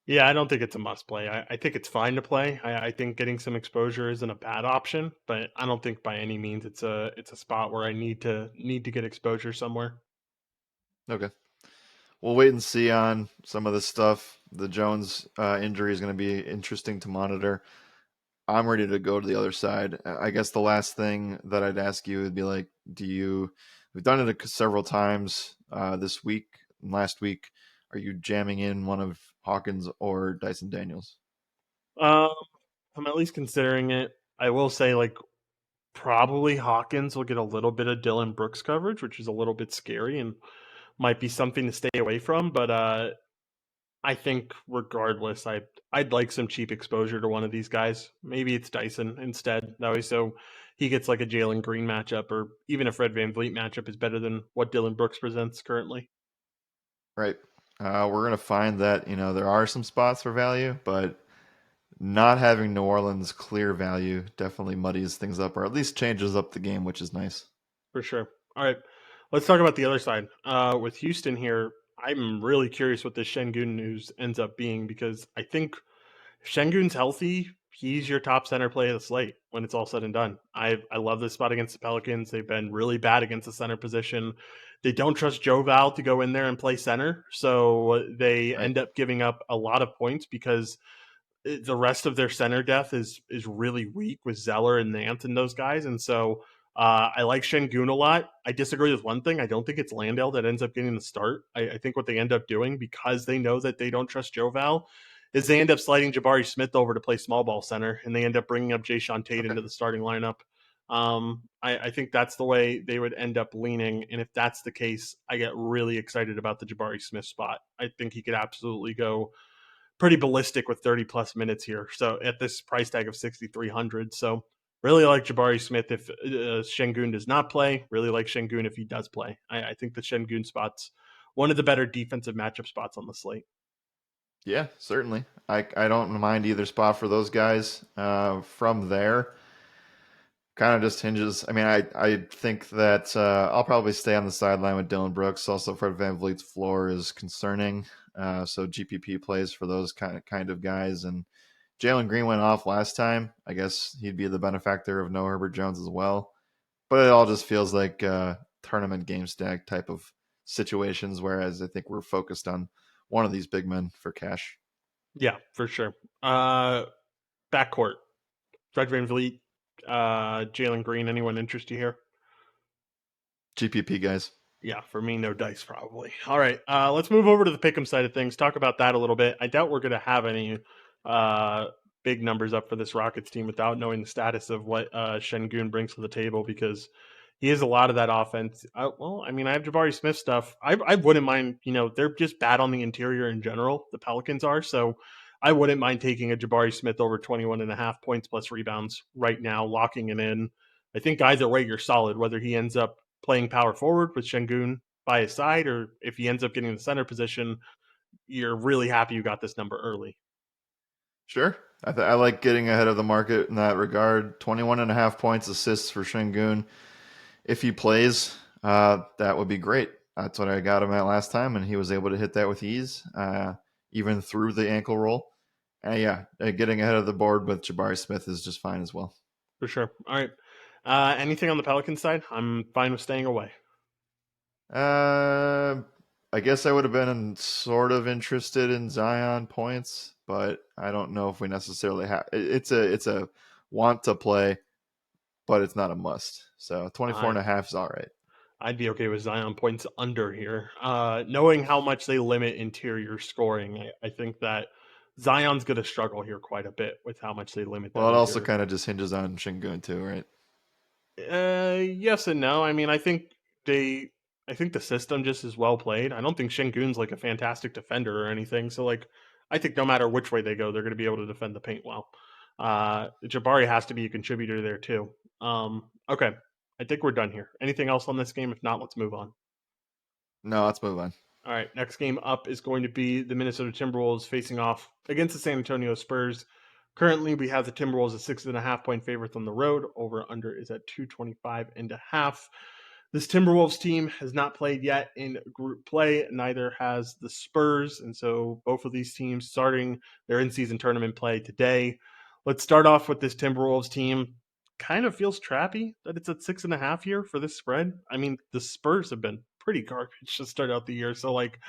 Yeah, I don't think it's a must play. I think it's fine to play. I think getting some exposure isn't a bad option, but I don't think by any means it's a spot where I need to get exposure somewhere. Okay. We'll wait and see on some of this stuff. The Jones injury is going to be interesting to monitor. I'm ready to go to the other side. I guess the last thing that I'd ask you would be like, we've done it several times this week and last week. Are you jamming in one of Hawkins or Dyson Daniels? Um, I'm at least considering it. I will say, like, probably Hawkins will get a little bit of Dylan Brooks coverage, which is a little bit scary and might be something to stay away from. But I think regardless, I'd like some cheap exposure to one of these guys. Maybe it's Dyson instead. That way, so he gets like a Jalen Green matchup, or even a Fred Van Vliet matchup is better than what Dylan Brooks presents currently. Right. We're going to find that, there are some spots for value, but not having New Orleans clear value definitely muddies things up or at least changes up the game, which is nice. For sure. All right, let's talk about the other side. With Houston here, I'm really curious what this Şengün news ends up being because I think if Şengün's healthy, he's your top center play of the slate when it's all said and done. I love this spot against the Pelicans. They've been really bad against the center position. They don't trust Joe Val to go in there and play center, so they Right. end up giving up a lot of points because the rest of their center depth is really weak with Zeller and Nance and those guys, and so I like Şengün a lot. I disagree with one thing. I don't think it's Landale that ends up getting the start. I think what they end up doing because they know that they don't trust Joe Val is they end up sliding Jabari Smith over to play small ball center, and they end up bringing up Jay Sean Tate Okay. into the starting lineup. I think that's the way they would end up leaning, and if that's the case, I get really excited about the Jabari Smith spot. I think he could absolutely go pretty ballistic with 30 plus minutes here. So at this price tag of 6,300. So really like Jabari Smith if Şengün does not play. Really like Şengün if he does play. I think the Şengün spot's one of the better defensive matchup spots on the slate. Yeah, certainly. I don't mind either spot for those guys. From there, kind of just hinges. I mean, I think that I'll probably stay on the sideline with Dylan Brooks. Also, Fred Van Vliet's floor is concerning. So GPP plays for those kind of guys. And Jalen Green went off last time. I guess he'd be the benefactor of no Herbert Jones as well. But it all just feels like tournament game stack type of situations. Whereas I think we're focused on one of these big men for cash. Yeah, for sure. Uh, Backcourt, Fred Van Vliet, Jalen Green. Anyone interest you here? GPP guys. Yeah, for me, no dice probably. All right, let's move over to the pick'em side of things. Talk about that a little bit. I doubt we're going to have any uh, big numbers up for this Rockets team without knowing the status of what Şengün brings to the table because he has a lot of that offense. Well, I mean, I have Jabari Smith stuff. I wouldn't mind. They're just bad on the interior in general. The Pelicans are so. I wouldn't mind taking a Jabari Smith over 21 and a half points plus rebounds right now, locking it in. I think either way, you're solid, whether he ends up playing power forward with Şengün by his side, or if he ends up getting the center position, you're really happy you got this number early. Sure. I like getting ahead of the market in that regard. 21 and a half points assists for Şengün. If he plays, that would be great. That's what I got him at last time, and he was able to hit that with ease, even through the ankle roll. Yeah, getting ahead of the board with Jabari Smith is just fine as well. For sure. All right. Anything on the Pelican side? I'm fine with staying away. Uh, I guess I would have been sort of interested in Zion points, but I don't know if we necessarily have. It's a want to play, but it's not a must. So 24 I and a half is all right. I'd be okay with Zion points under here. Knowing how much they limit interior scoring, I think that Zion's going to struggle here quite a bit with how much they limit Well, that it also interior. kind of just hinges on Shingun too, right? Yes and no. I mean, they, I think the system just is well played. I don't think Şengün's like a fantastic defender or anything. So like, I think no matter which way they go, they're going to be able to defend the paint well. Jabari has to be a contributor there too. Okay, I think we're done here. Anything else on this game? If not, let's move on. No, let's move on. All right, next game up is going to be the Minnesota Timberwolves facing off against the San Antonio Spurs. Currently, we have the Timberwolves a 6.5 point favorites on the road. Over under is at 225.5. This Timberwolves team has not played yet in group play. Neither has the Spurs. And so both of these teams starting their in-season tournament play today. Let's start off with this Timberwolves team. Kind of feels trappy that it's at 6.5 here for this spread. I mean, the Spurs have been pretty garbage to start out the year. So like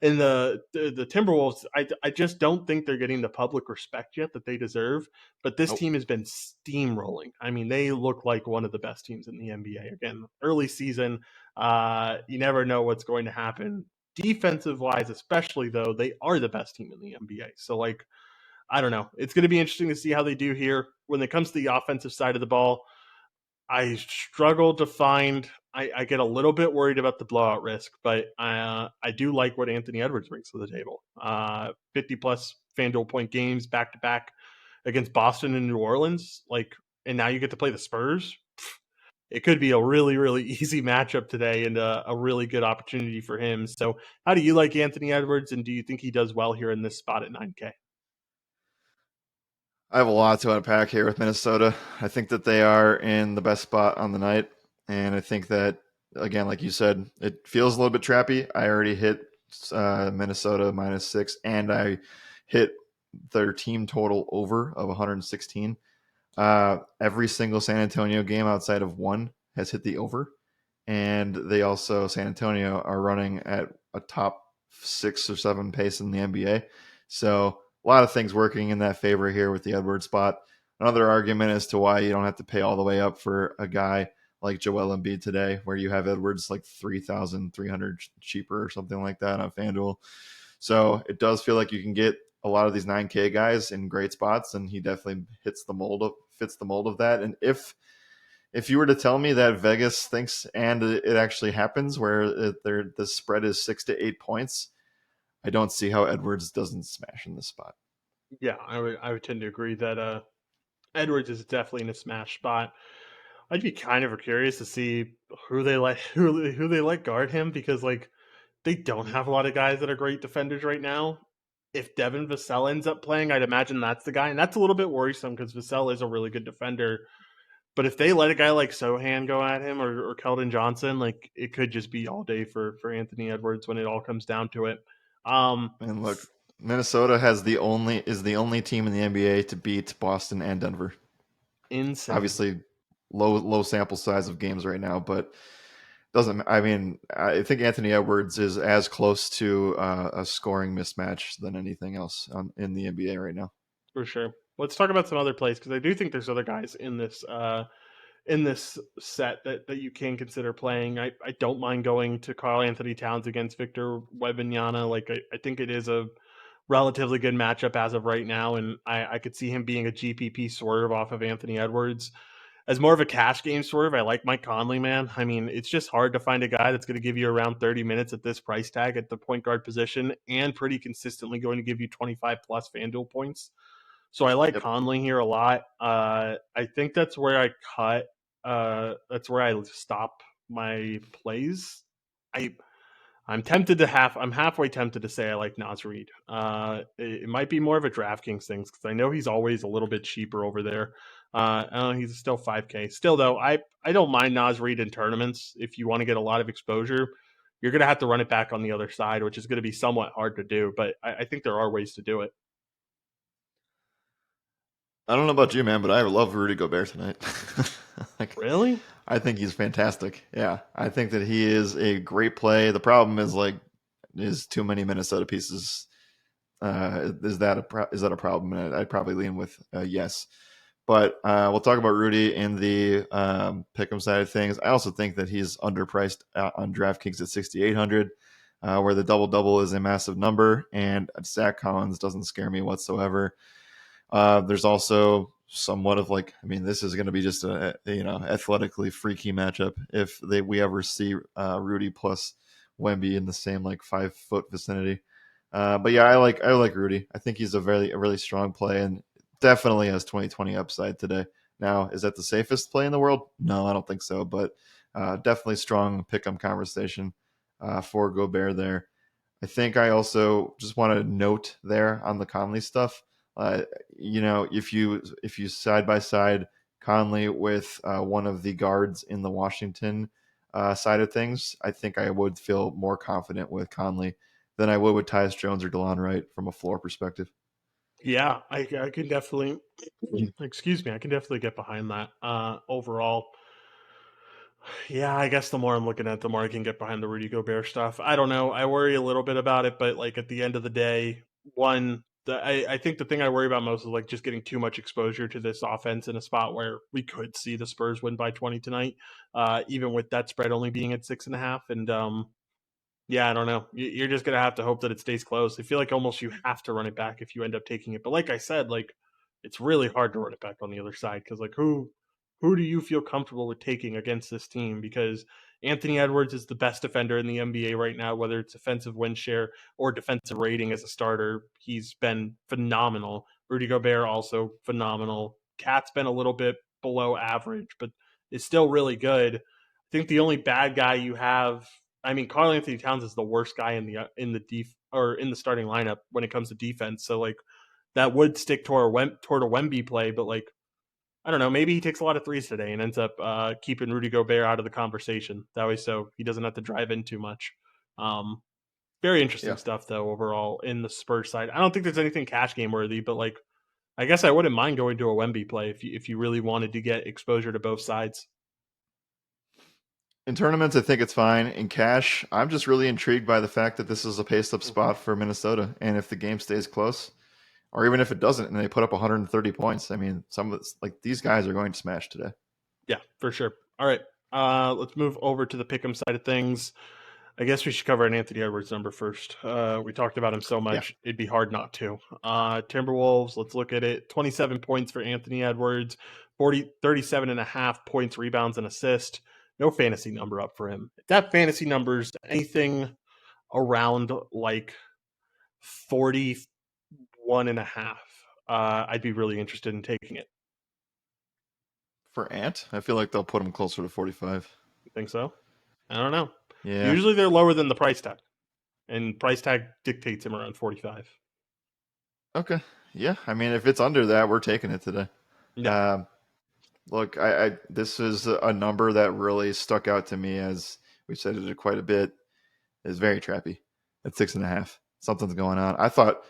in the Timberwolves, I just don't think they're getting the public respect yet that they deserve. But this Nope. team has been steamrolling. I mean, they look like one of the best teams in the NBA. Again, early season, you never know what's going to happen. Defensive wise, especially though, they are the best team in the NBA. So like, I don't know. It's going to be interesting to see how they do here when it comes to the offensive side of the ball. I struggle to find. I get a little bit worried about the blowout risk, but I do like what Anthony Edwards brings to the table. 50 plus FanDuel point games back to back against Boston and New Orleans. Like, and now you get to play the Spurs. It could be a really, really easy matchup today and a really good opportunity for him. So, how do you like Anthony Edwards, and do you think he does well here in this spot at 9K? I have a lot to unpack here with Minnesota. I think that they are in the best spot on the night. And I think that, again, like you said, it feels a little bit trappy. I already hit Minnesota -6, and I hit their team total over of 116. Every single San Antonio game outside of one has hit the over. And they also, San Antonio, are running at a top 6 or 7 pace in the NBA. So a lot of things working in that favor here with the Edwards spot. Another argument as to why you don't have to pay all the way up for a guy like Joel Embiid today, where you have Edwards like 3,300 cheaper or something like that on FanDuel. So it does feel like you can get a lot of these 9K guys in great spots, and he definitely fits the mold of that. And if you were to tell me that Vegas thinks and it actually happens where the spread is 6 to 8 points, I don't see how Edwards doesn't smash in this spot. Yeah, I would tend to agree that Edwards is definitely in a smash spot. I'd be kind of curious to see who they let guard him because like they don't have a lot of guys that are great defenders right now. If Devin Vassell ends up playing, I'd imagine that's the guy, and that's a little bit worrisome because Vassell is a really good defender. But if they let a guy like Sohan go at him or Keldon Johnson, like it could just be all day for Anthony Edwards when it all comes down to it. Um, And look, Minnesota is the only team in the NBA to beat Boston and Denver. Insane Obviously, low sample size of games right now, but doesn't. I mean, I think Anthony Edwards is as close to a scoring mismatch than anything else in the NBA right now. for sure. Let's talk about some other plays because I do think there's other guys in this set that you can consider playing. I don't mind going to Carl Anthony Towns against Victor Wembanyama. Like I think it is a relatively good matchup as of right now, and I could see him being a GPP swerve off of Anthony Edwards. As more of a cash game swerve, I like Mike Conley, man. I mean, it's just hard to find a guy that's going to give you around 30 minutes at this price tag at the point guard position and pretty consistently going to give you 25 plus FanDuel points. So I like Yep. Conley here a lot. I think that's where I cut. That's where I stop my plays. I I'm halfway tempted to say I like Nas Reed. It might be more of a DraftKings thing because I know he's always a little bit cheaper over there. He's still 5K. Still though, I don't mind Nas Reed in tournaments if you want to get a lot of exposure. You're gonna have to run it back on the other side, which is going to be somewhat hard to do. But I think there are ways to do it. I don't know about you, man, but I love Rudy Gobert tonight. Like, Really? I think he's fantastic. Yeah, I think that he is a great play. The problem is is too many Minnesota pieces. Is that a problem? And I'd probably lean with yes. But we'll talk about Rudy in the pick'em side of things. I also think that he's underpriced on DraftKings at 6,800, where the double double is a massive number, and Zach Collins doesn't scare me whatsoever. There's also somewhat of this is going to be just a athletically freaky matchup if we ever see Rudy plus Wemby in the same 5 foot vicinity. But yeah, I like Rudy. I think he's a really strong play and definitely has 2020 upside today. Now, is that the safest play in the world? No, I don't think so. But definitely strong pick 'em conversation for Gobert there. I think I also just want to note there on the Conley stuff. Uh, if you side by side Conley with one of the guards in the Washington side of things, I think I would feel more confident with Conley than I would with Tyus Jones or DeLon Wright from a floor perspective. Yeah, I can definitely, excuse me, I can definitely get behind that. Overall, yeah, I guess the more I'm looking at, the more I can get behind the Rudy Gobert stuff. I don't know. I worry a little bit about it, but like at the end of the day, I think the thing I worry about most is like just getting too much exposure to this offense in a spot where we could see the Spurs win by 20 tonight, even with that spread only being at 6.5. And yeah, I don't know. You're just gonna have to hope that it stays close. I feel like almost you have to run it back if you end up taking it. But like I said, like it's really hard to run it back on the other side because like who do you feel comfortable with taking against this team? Because Anthony Edwards is the best defender in the NBA right now, whether it's offensive win share or defensive rating as a starter. He's been phenomenal. Rudy Gobert also phenomenal. Cat's been a little bit below average, but is still really good. I think the only bad guy you have, I mean, Karl Anthony Towns is the worst guy in the or in the starting lineup when it comes to defense. So like that would stick toward a Wemby play, but like I don't know, maybe he takes a lot of threes today and ends up keeping Rudy Gobert out of the conversation that way, so he doesn't have to drive in too much. Um, Very interesting Yeah. stuff though overall in the Spurs side. I don't think there's anything cash game worthy, but like I guess I wouldn't mind going to a Wemby play if you really wanted to get exposure to both sides. In tournaments, I think it's fine. In cash, I'm just really intrigued by the fact that this is a pace up Mhm. spot for Minnesota. And if the game stays close, or even if it doesn't and they put up 130 points, I mean, some of it's like these guys are going to smash today. Yeah, for sure. All right. Let's move over to the pick'em side of things. I guess we should cover an Anthony Edwards number first. We talked about him so Yeah. much, it'd be hard not to. Timberwolves, let's look at it. 27 points for Anthony Edwards, 37.5 points, rebounds, and assist. No fantasy number up for him. If that fantasy number's anything around like 41 and a half, I'd be really interested in taking it. For Ant, I feel like they'll put him closer to 45. You think so? I don't know. Yeah. Usually they're lower than the price tag, and price tag dictates him around 45. Okay. Yeah. I mean, if it's under that, we're taking it today. Yeah. Um, Look, I this is a number that really stuck out to me as we've said it quite a bit. Is very trappy at 6.5. Something's going on. I thought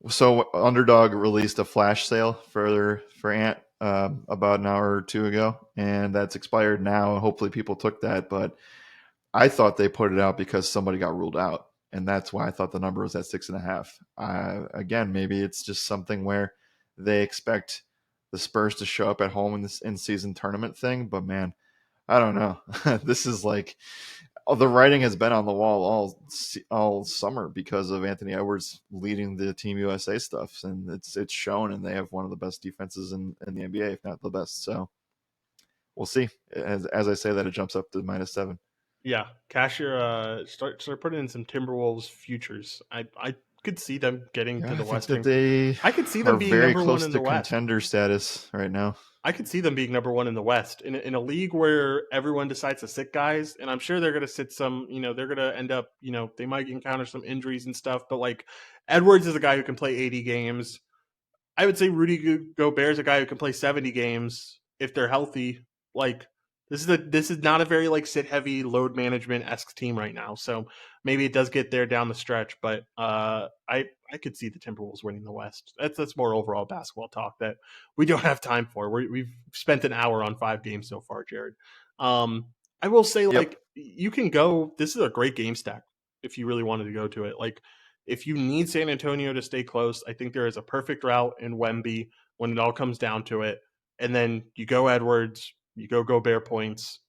so. Underdog released a flash sale for Ant about an hour or two ago, and that's expired now. Hopefully, people took that, but I thought they put it out because somebody got ruled out, and that's why I thought the number was at 6.5. Again, maybe it's just something where they expect the Spurs to show up at home in this in-season tournament thing. But man, I don't know. This is like the writing has been on the wall all summer because of Anthony Edwards leading the Team USA stuff, and it's shown. And they have one of the best defenses in the NBA, if not the best. So we'll see. As I say that, it jumps up to -7. Yeah. Cash your start putting in some Timberwolves futures. I could see them getting Yeah, to I the think that Western. they I could see them are being very number one close in to the West. contender status right now. I could see them being number one in the West in a league where everyone decides to sit guys, and I'm sure they're going to sit some. They're going to end up. They might encounter some injuries and stuff, but like Edwards is a guy who can play 80 games. I would say Rudy Gobert is a guy who can play 70 games if they're healthy. Like this is not a very like sit heavy load management esque team right now. So maybe it does get there down the stretch, but I could see the Timberwolves winning the West. That's more overall basketball talk that we don't have time for. We've spent an hour on 5 games so far, Jared. Um, I will say Yep. like you can go. This is a great game stack if you really wanted to go to it. Like if you need San Antonio to stay close, I think there is a perfect route in Wemby when it all comes down to it. And then you go Edwards, you go Gobert points,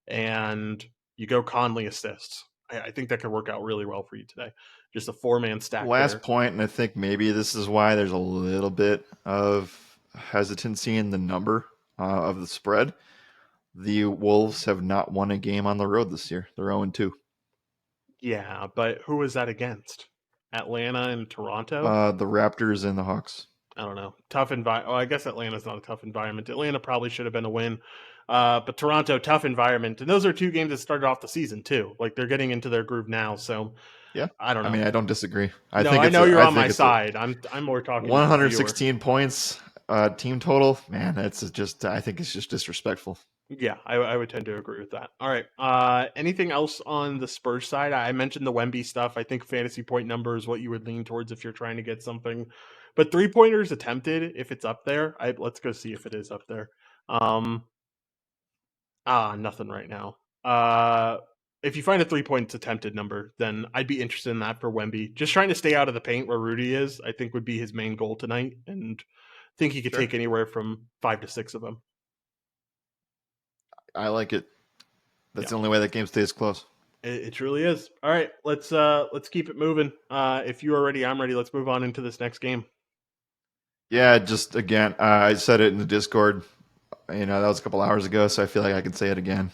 and you go Conley assists. I think that could work out really well for you today. Just a 4-man stack Last there. point, and I think maybe this is why there's a little bit of hesitancy in the number of the spread. The Wolves have not won a game on the road this year. They're 0-2. Yeah, but who is that against? Atlanta and Toronto? The Raptors and the Hawks. I don't know. Tough environment. Oh, I guess Atlanta's not a tough environment. Atlanta probably should have been a win. But Toronto, tough environment. And those are two games that started off the season, too. Like they're getting into their groove now. So Yeah. I don't I know. mean, I don't disagree. No, I know you're I on my think it's a side. I'm more talking as a viewer. 116 points team total. Man, that's just I think it's just disrespectful. Yeah, I would tend to agree with that. All right. Anything else on the Spurs side? I mentioned the Wemby stuff. I think fantasy point number is what you would lean towards if you're trying to get something. But 3 pointers attempted, if it's up there, let's go see if it is up there. Um, Nothing right now. If you find a 3 points attempted number, then I'd be interested in that for Wemby. Just trying to stay out of the paint where Rudy is, I think would be his main goal tonight, and think he could Sure. take anywhere from 5 to 6 of them. I like it. Yeah. That's the only way that game stays close. It truly is. All right, let's keep it moving. If you are ready, I'm ready. Let's move on into this next game. Yeah, just again, I said it in the Discord. That was a couple hours ago, so I feel like I can say it again.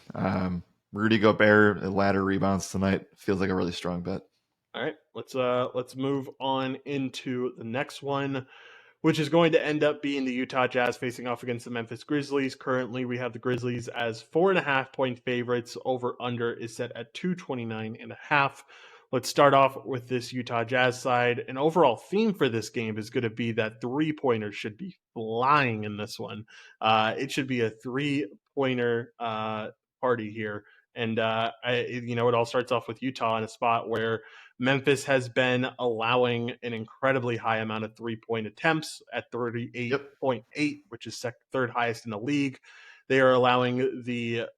Rudy Gobert ladder rebounds tonight feels like a really strong bet. All right, let's move on into the next one, which is going to end up being the Utah Jazz facing off against the Memphis Grizzlies. Currently, we have the Grizzlies as 4.5 point favorites. Over under is set at 229.5. Let's start off with this Utah Jazz side. An overall theme for this game is going to be that 3 pointers should be flying in this one. It should be a 3 pointer party here. And it all starts off with Utah in a spot where Memphis has been allowing an incredibly high amount of 3 point attempts at Yep. 38.8, which is third highest in the league. They are allowing the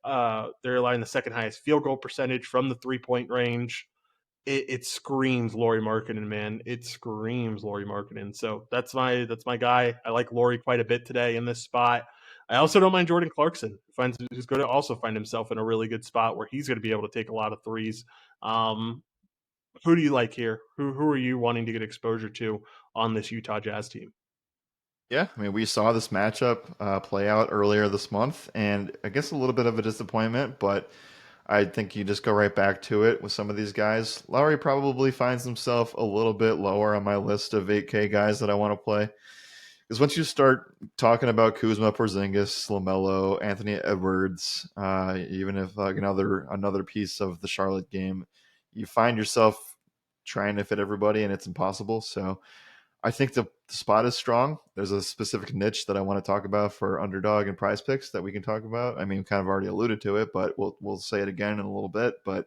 second highest field goal percentage from the 3 point range. It screams Lauri Markkanen, man. It screams Lauri Markkanen. So that's my guy. I like Lauri quite a bit today in this spot. I also don't mind Jordan Clarkson. Who's going to also find himself in a really good spot where he's going to be able to take a lot of threes. Who do you like here? Who are you wanting to get exposure to on this Utah Jazz team? Yeah, I mean, we saw this matchup play out earlier this month, and I guess a little bit of a disappointment, but I think you just go right back to it with some of these guys. Lowry probably finds himself a little bit lower on my list of 8K guys that I want to play. Because once you start talking about Kuzma, Porzingis, LaMelo, Anthony Edwards, even if another piece of the Charlotte game, you find yourself trying to fit everybody, and it's impossible. So I think the spot is strong. There's a specific niche that I want to talk about for Underdog and PrizePicks that we can talk about. I mean, kind of already alluded to it, but we'll say it again in a little bit. But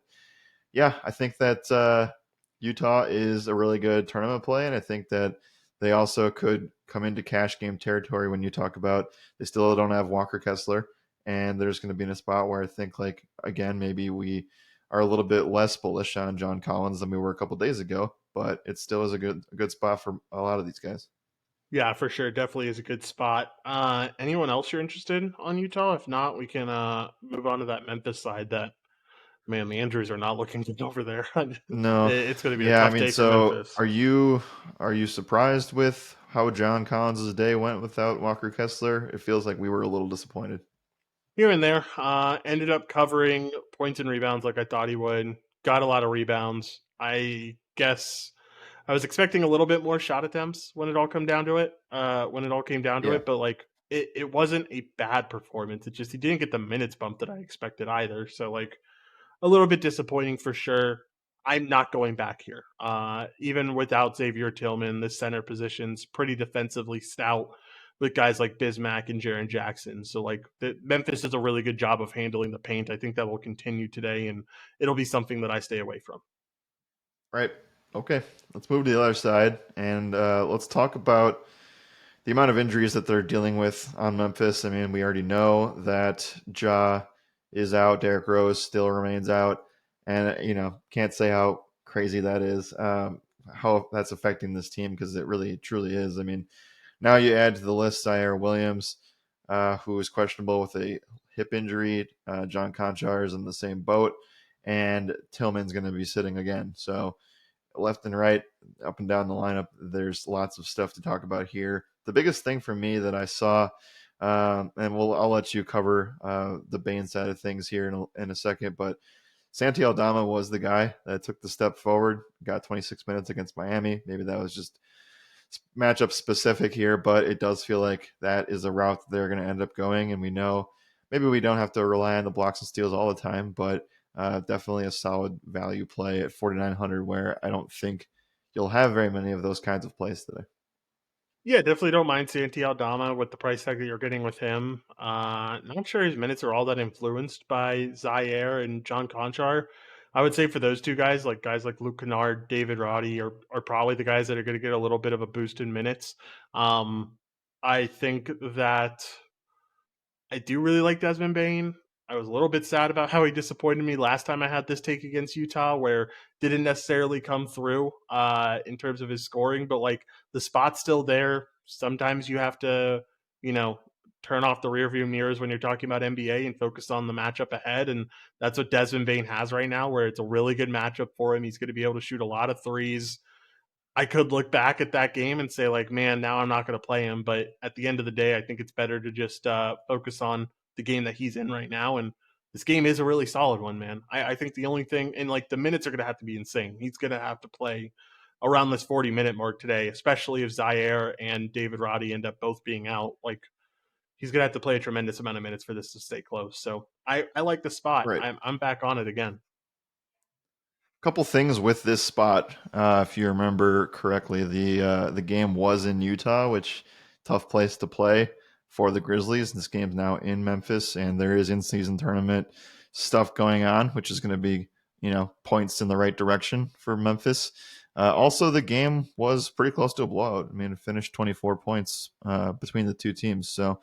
yeah, I think that Utah is a really good tournament play, and I think that they also could come into cash game territory when you talk about they still don't have Walker Kessler, and there's going to be in a spot where I think, like, again, maybe we are a little bit less bullish on John Collins than we were a couple days ago, but it still is a good spot for a lot of these guys. Yeah, for sure. Definitely is a good spot. Anyone else you're interested in on Utah? If not, we can move on to that Memphis side. That man, the injuries are not looking good over there. No, It's going to be a yeah, I tough mean, day for so Memphis. are you surprised with how John Collins' day went without Walker Kessler? It feels like we were a little disappointed. Here and there, ended up covering points and rebounds like I thought he would. Got a lot of rebounds. I guess I was expecting a little bit more shot attempts when it all came down to it. Yeah. But like it wasn't a bad performance. It just he didn't get the minutes bump that I expected either. So like a little bit disappointing for sure. I'm not going back here. Even without Xavier Tillman, the center position's pretty defensively stout with guys like Bismack and Jaren Jackson. So like Memphis does a really good job of handling the paint. I think that will continue today, and it'll be something that I stay away from. Right. Okay. Let's move to the other side and let's talk about the amount of injuries that they're dealing with on Memphis. I mean, we already know that Ja is out, Derrick Rose still remains out, and can't say how crazy that is, how that's affecting this team because it really truly is. I mean, now you add to the list Zaire Williams, who is questionable with a hip injury. John Conchar is in the same boat, and Tillman's going to be sitting again. So left and right, up and down the lineup, there's lots of stuff to talk about here. The biggest thing for me that I saw, and I'll let you cover the Bane side of things here in a second, but Santi Aldama was the guy that took the step forward, got 26 minutes against Miami. Maybe that was just matchup specific here, but it does feel like that is a route that they're going to end up going. And we know maybe we don't have to rely on the blocks and steals all the time, but Definitely a solid value play at 4,900, where I don't think you'll have very many of those kinds of plays today. Yeah, definitely don't mind Santi Aldama with the price tag that you're getting with him. Not sure his minutes are all that influenced by Zaire and John Conchar. I would say for those two guys, like guys like Luke Kennard, David Roddy, are probably the guys that are going to get a little bit of a boost in minutes. I think that I do really like Desmond Bain. I was a little bit sad about how he disappointed me last time I had this take against Utah, where didn't necessarily come through in terms of his scoring, but like the spot's still there. Sometimes you have to, you know, turn off the rearview mirrors when you're talking about NBA and focus on the matchup ahead. And that's what Desmond Bain has right now, where it's a really good matchup for him. He's going to be able to shoot a lot of threes. I could look back at that game and say, like, man, now I'm not going to play him. But at the end of the day, I think it's better to just focus on the game that he's in right now. And this game is a really solid one, man. I think the only thing, and like the minutes are going to have to be insane. He's going to have to play around this 40-minute mark today, especially if Zaire and David Roddy end up both being out. Like, he's going to have to play a tremendous amount of minutes for this to stay close. So I like the spot. Right. I'm back on it again. Couple things with this spot. If you remember correctly, the game was in Utah, which tough place to play for the Grizzlies. This game's now in Memphis, and there is in-season tournament stuff going on, which is going to be points in the right direction for Memphis. Also, the game was pretty close to a blowout. I mean, it finished 24 points between the two teams, so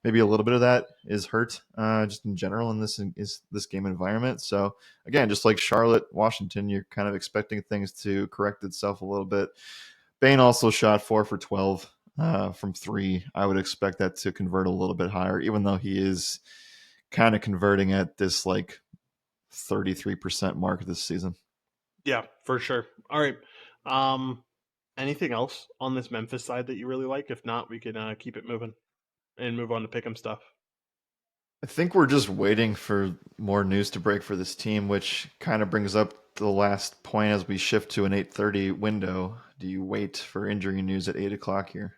maybe a little bit of that is hurt just in general in this game environment. So again, just like Charlotte, Washington, you're kind of expecting things to correct itself a little bit. Bain also shot 4 for 12 from 3. I would expect that to convert a little bit higher, even though he is kind of converting at this like 33% mark this season. Yeah, for sure. All right. Um, Anything else on this Memphis side that you really like? If not, we can keep it moving and move on to pick 'em stuff. I think we're just waiting for more news to break for this team, which kind of brings up the last point as we shift to an 8:30 window. Do you wait for injury news at 8 o'clock here?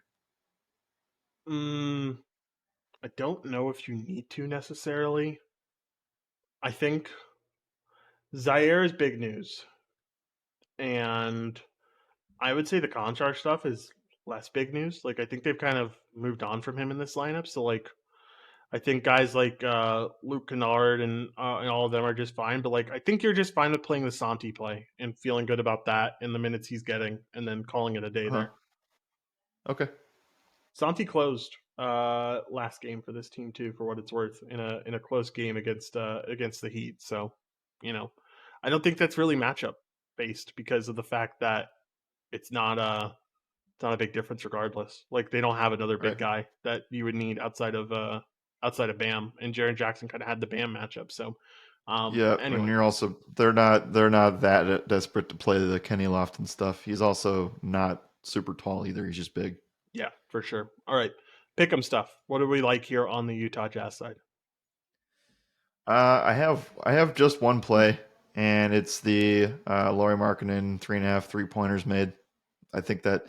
Mm, I don't know if you need to necessarily. I think Zaire is big news, and I would say the Conchar stuff is less big news. Like I think they've kind of moved on from him in this lineup. So like I think guys like Luke Kennard and all of them are just fine. But like I think you're just fine with playing the Santi play and feeling good about that in the minutes he's getting, and then calling it a day Huh. there. Okay. Santi closed last game for this team too, for what it's worth, in a close game against the Heat. So, you know, I don't think that's really matchup based because of the fact that it's not a it's not a big difference regardless. Like they don't have another big Right. guy that you would need outside of Bam, and Jaren Jackson kind of had the Bam matchup. So, Yeah, and anyway, you're also they're not that desperate to play the Kenny Lofton stuff. He's also not super tall either. He's just big. yeah, for sure. All right, pick 'em stuff. What do we like here on the Utah Jazz side? I have just one play, and it's the Laurie Markkinen 3.5 3-pointers made. I think that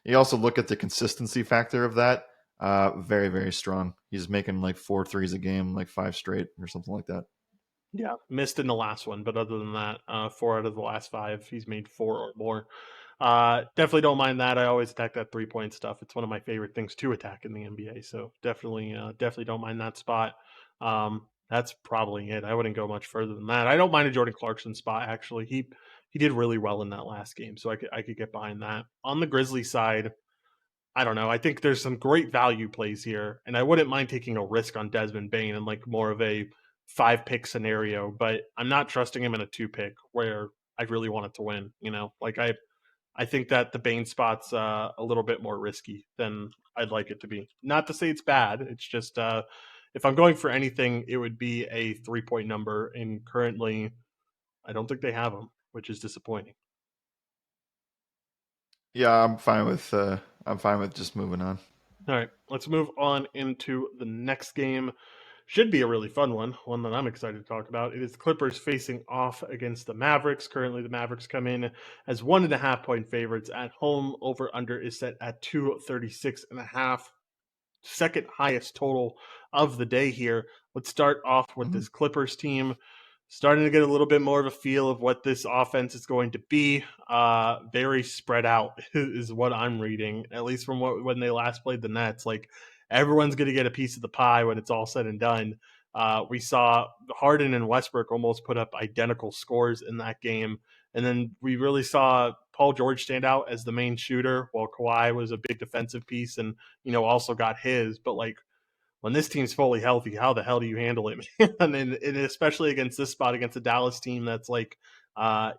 you also look at the consistency factor of that. Very, very strong. He's making like 4 threes a game, like 5 straight or something like that. Yeah, missed in the last one, but other than that, 4 out of the last 5, he's made 4 or more. Definitely don't mind that. I always attack that 3-point stuff. It's one of my favorite things to attack in the NBA. So definitely don't mind that spot. That's probably it. I wouldn't go much further than that. I don't mind a Jordan Clarkson spot actually. He did really well in that last game, so I could get behind that. On the Grizzly side, I don't know. I think there's some great value plays here, and I wouldn't mind taking a risk on Desmond Bain in like more of a 5 pick scenario, but I'm not trusting him in a 2 pick where I really want it to win. Like I think that the Bain spot's a little bit more risky than I'd like it to be. Not to say it's bad. It's just if I'm going for anything, it would be a 3-point number, and currently I don't think they have them, which is disappointing. Yeah, I'm fine with just moving on. All right, let's move on into the next game. Should be a really fun one that I'm excited to talk about. It is Clippers facing off against the Mavericks. Currently, the Mavericks come in as 1.5-point favorites at home. Over under is set at 236.5. Second highest total of the day here. Let's start off with Mhm. this Clippers team. starting to get a little bit more of a feel of what this offense is going to be. Very spread out is what I'm reading, at least from when they last played the Nets. Like everyone's going to get a piece of the pie when it's all said and done. We saw Harden and Westbrook almost put up identical scores in that game. And then we really saw Paul George stand out as the main shooter, while Kawhi was a big defensive piece and, also got his. But like when this team's fully healthy, how the hell do you handle it, man? And especially against this spot, against a Dallas team that's like,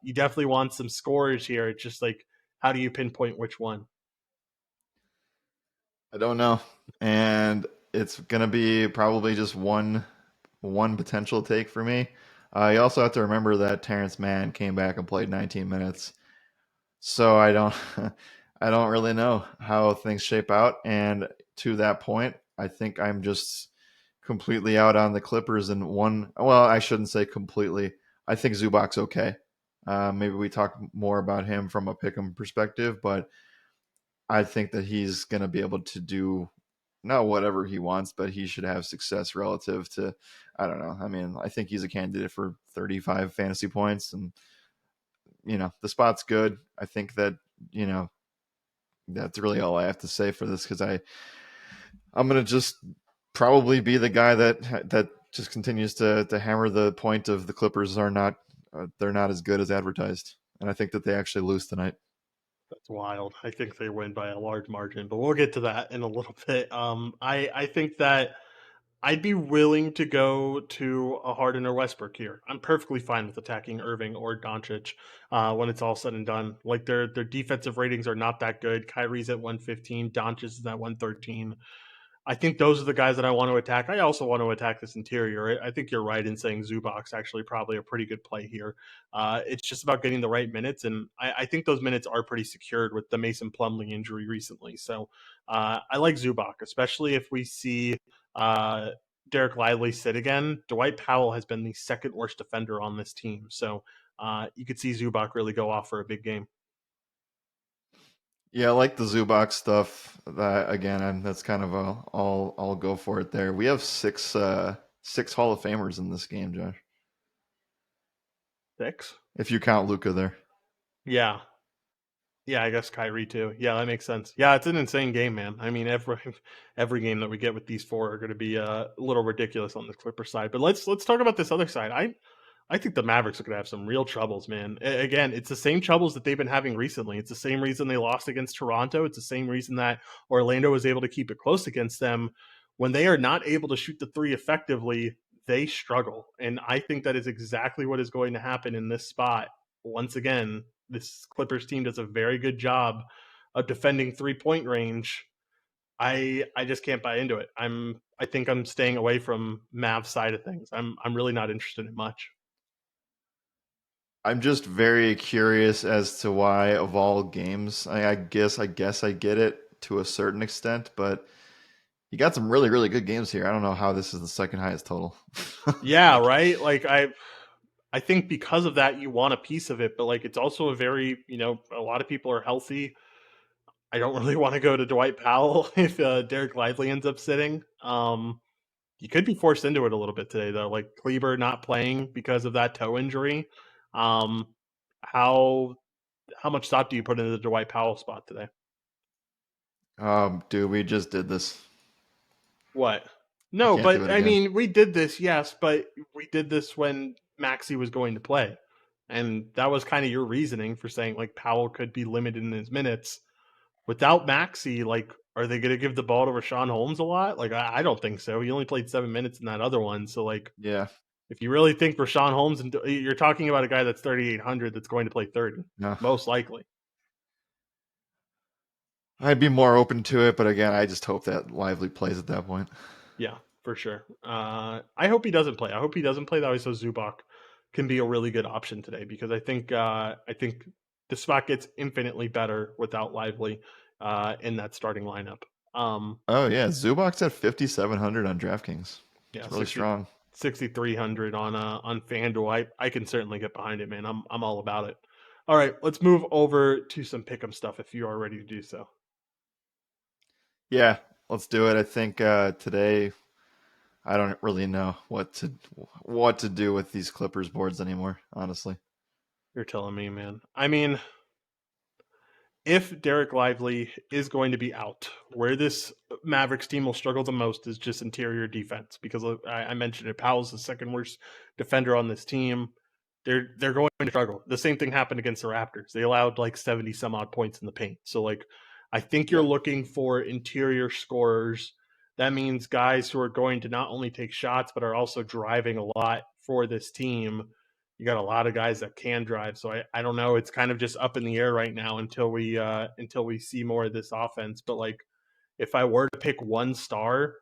you definitely want some scores here. It's just like, how do you pinpoint which one? I don't know, and it's gonna be probably just one potential take for me. You also have to remember that Terrence Mann came back and played 19 minutes, so I don't I don't really know how things shape out. And to that point, I think I'm just completely out on the Clippers in one. Well, I shouldn't say completely. I think Zubac's okay. Maybe we talk more about him from a pick'em perspective, but I think that he's going to be able to do not whatever he wants, but he should have success relative to, I don't know. I mean, I think he's a candidate for 35 fantasy points, and the spot's good. I think that, you know, that's really all I have to say for this, because I'm going to just probably be the guy that just continues to hammer the point of the Clippers are not they're not as good as advertised, and I think that they actually lose tonight. That's wild. I think they win by a large margin, but we'll get to that in a little bit. I think that I'd be willing to go to a Harden or Westbrook here. I'm perfectly fine with attacking Irving or Doncic when it's all said and done. Like their defensive ratings are not that good. Kyrie's at 115, Doncic is at 113. I think those are the guys that I want to attack. I also want to attack this interior. I think you're right in saying Zubac's actually probably a pretty good play here. It's just about getting the right minutes, and I think those minutes are pretty secured with the Mason Plumlee injury recently. So I like Zubac, especially if we see uh, Derek Lively sit again. Dwight Powell has been the second worst defender on this team, so you could see Zubac really go off for a big game. Yeah, I like the Zubac stuff. That again, that's kind of a I'll go for it there. We have six Hall of Famers in this game, Josh. Six? If you count Luca there. Yeah, yeah, I guess Kyrie too. Yeah, that makes sense. Yeah, it's an insane game, man. I mean, every game that we get with these four are going to be a little ridiculous on the Clipper side. But let's talk about this other side. I think the Mavericks are going to have some real troubles, man. Again, it's the same troubles that they've been having recently. It's the same reason they lost against Toronto. It's the same reason that Orlando was able to keep it close against them. When they are not able to shoot the three effectively, they struggle. And I think that is exactly what is going to happen in this spot. Once again, this Clippers team does a very good job of defending 3-point range. I just can't buy into it. I think I'm staying away from Mavs side of things. I'm really not interested in much. I'm just very curious as to why of all games. I guess I get it to a certain extent, but you got some really really good games here. I don't know how this is the second highest total. Yeah, Like, right? Like I think because of that you want a piece of it, but like it's also a very, a lot of people are healthy. I don't really want to go to Dwight Powell if Derek Lively ends up sitting. You could be forced into it a little bit today, though. Like Kleber not playing because of that toe injury. Um, how how much thought do you put into the Dwight Powell spot today? dude, we just did this. What? I No, can't do but it I again. mean, we did this, yes, but we did this when Maxi was going to play, and that was kind of your reasoning for saying like Powell could be limited in his minutes. Without Maxi, like, are they going to give the ball to Rashawn Holmes a lot? Like, I don't think so. He only played 7 minutes in that other one, so like, Yeah, if you really think Rashawn Holmes, and you're talking about a guy that's 3,800 that's going to play 30, no, most likely. I'd be more open to it, but again, I just hope that Lively plays at that point. Yeah, for sure. I hope he doesn't play. I hope he doesn't play. That way, so Zubac can be a really good option today because I think the spot gets infinitely better without Lively in that starting lineup. Um, Oh yeah, Zubac's at 5,700 on DraftKings. yeah, It's really 60, strong. 6,300 on FanDuel. I can certainly get behind it, man. I'm all about it. All right, let's move over to some pick'em stuff if you are ready to do so. Yeah, let's do it. I think today I don't really know what to do with these Clippers boards anymore, honestly. You're telling me, man. I mean, if Derek Lively is going to be out, where this Mavericks team will struggle the most is just interior defense because I mentioned it. Powell's the second worst defender on this team. They're going to struggle. The same thing happened against the Raptors. They allowed like 70 some odd points in the paint. So like I think you're Yeah. looking for interior scorers. That means guys who are going to not only take shots but are also driving a lot for this team. You got a lot of guys that can drive. So I don't know. It's kind of just up in the air right now until we see more of this offense. But like if I were to pick one star,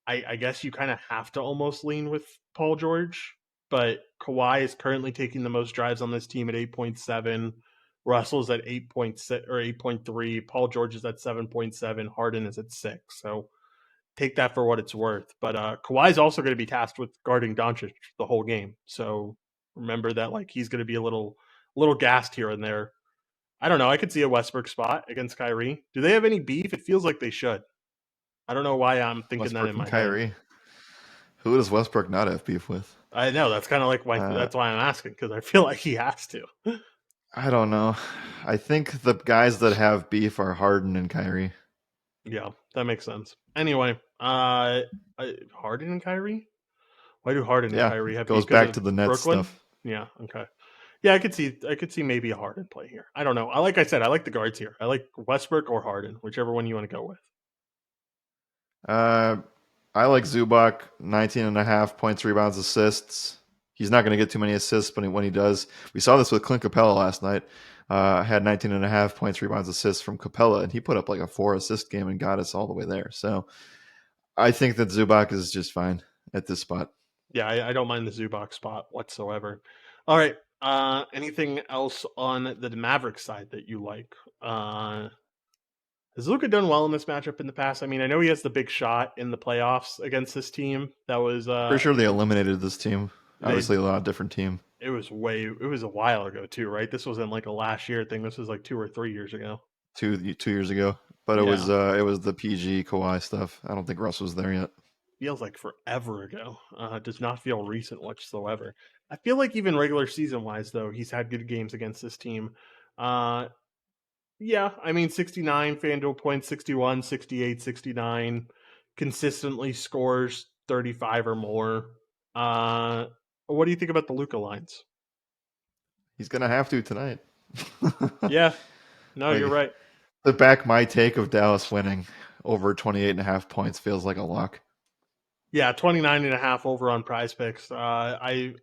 I guess you kind of have to almost lean with Paul George. But Kawhi is currently taking the most drives on this team at 8.7. Russell's at 8.6 or 8.3. Paul George is at 7.7. Harden is at 6. So take that for what it's worth. But Kawhi is also going to be tasked with guarding Doncic the whole game. So remember that like he's going to be a little gassed here and there. I don't know. I could see a Westbrook spot against Kyrie. Do they have any beef? It feels like they should. I don't know why I'm thinking that Westbrook in and my head. Kyrie. Who does Westbrook not have beef with? I know that's kind of like why Uh, that's why I'm asking because I feel like he has to. I don't know. I think the guys that have beef are Harden and Kyrie. Yeah, that makes sense. Anyway, Harden and Kyrie. Why do Harden and Yeah, Kyrie have beef? goes Because back of to the Nets Brooklyn? stuff. Yeah. Okay. Yeah, I could see maybe a Harden play here. I don't know. Like I said, I like the guards here. I like Westbrook or Harden, whichever one you want to go with. Uh, I like Zubac, 19 and a half points, rebounds, assists. He's not going to get too many assists, but when he does, we saw this with Clint Capella last night. Had 19 and a half points, rebounds, assists from Capella, and he put up like a 4 assist game and got us all the way there. So I think that Zubac is just fine at this spot. Yeah, I don't mind the Zubac spot whatsoever. All right. Anything else on the Maverick side that you like? Has Luka done well in this matchup in the past? I mean, I know he has the big shot in the playoffs against this team. That was, Pretty I sure they think eliminated this team. they Obviously, a lot different team. it was a while ago too, right? This wasn't like a last year thing. This was like 2 or 3 years ago. 2 years ago, but Yeah, it was the PG Kawhi stuff. I don't think Russ was there yet. feels like forever ago. Does not feel recent whatsoever. I feel like even regular season wise, though, he's had good games against this team. Uh, yeah, I mean, 69 FanDuel points, 61, 68, 69. Consistently scores 35 or more. Uh, what do you think about the Luca lines? He's gonna have to tonight. Yeah, no, you're Like right. to back my take of Dallas winning over 28 and a half points feels like a lock. Yeah, 29 and a half over on prize picks. I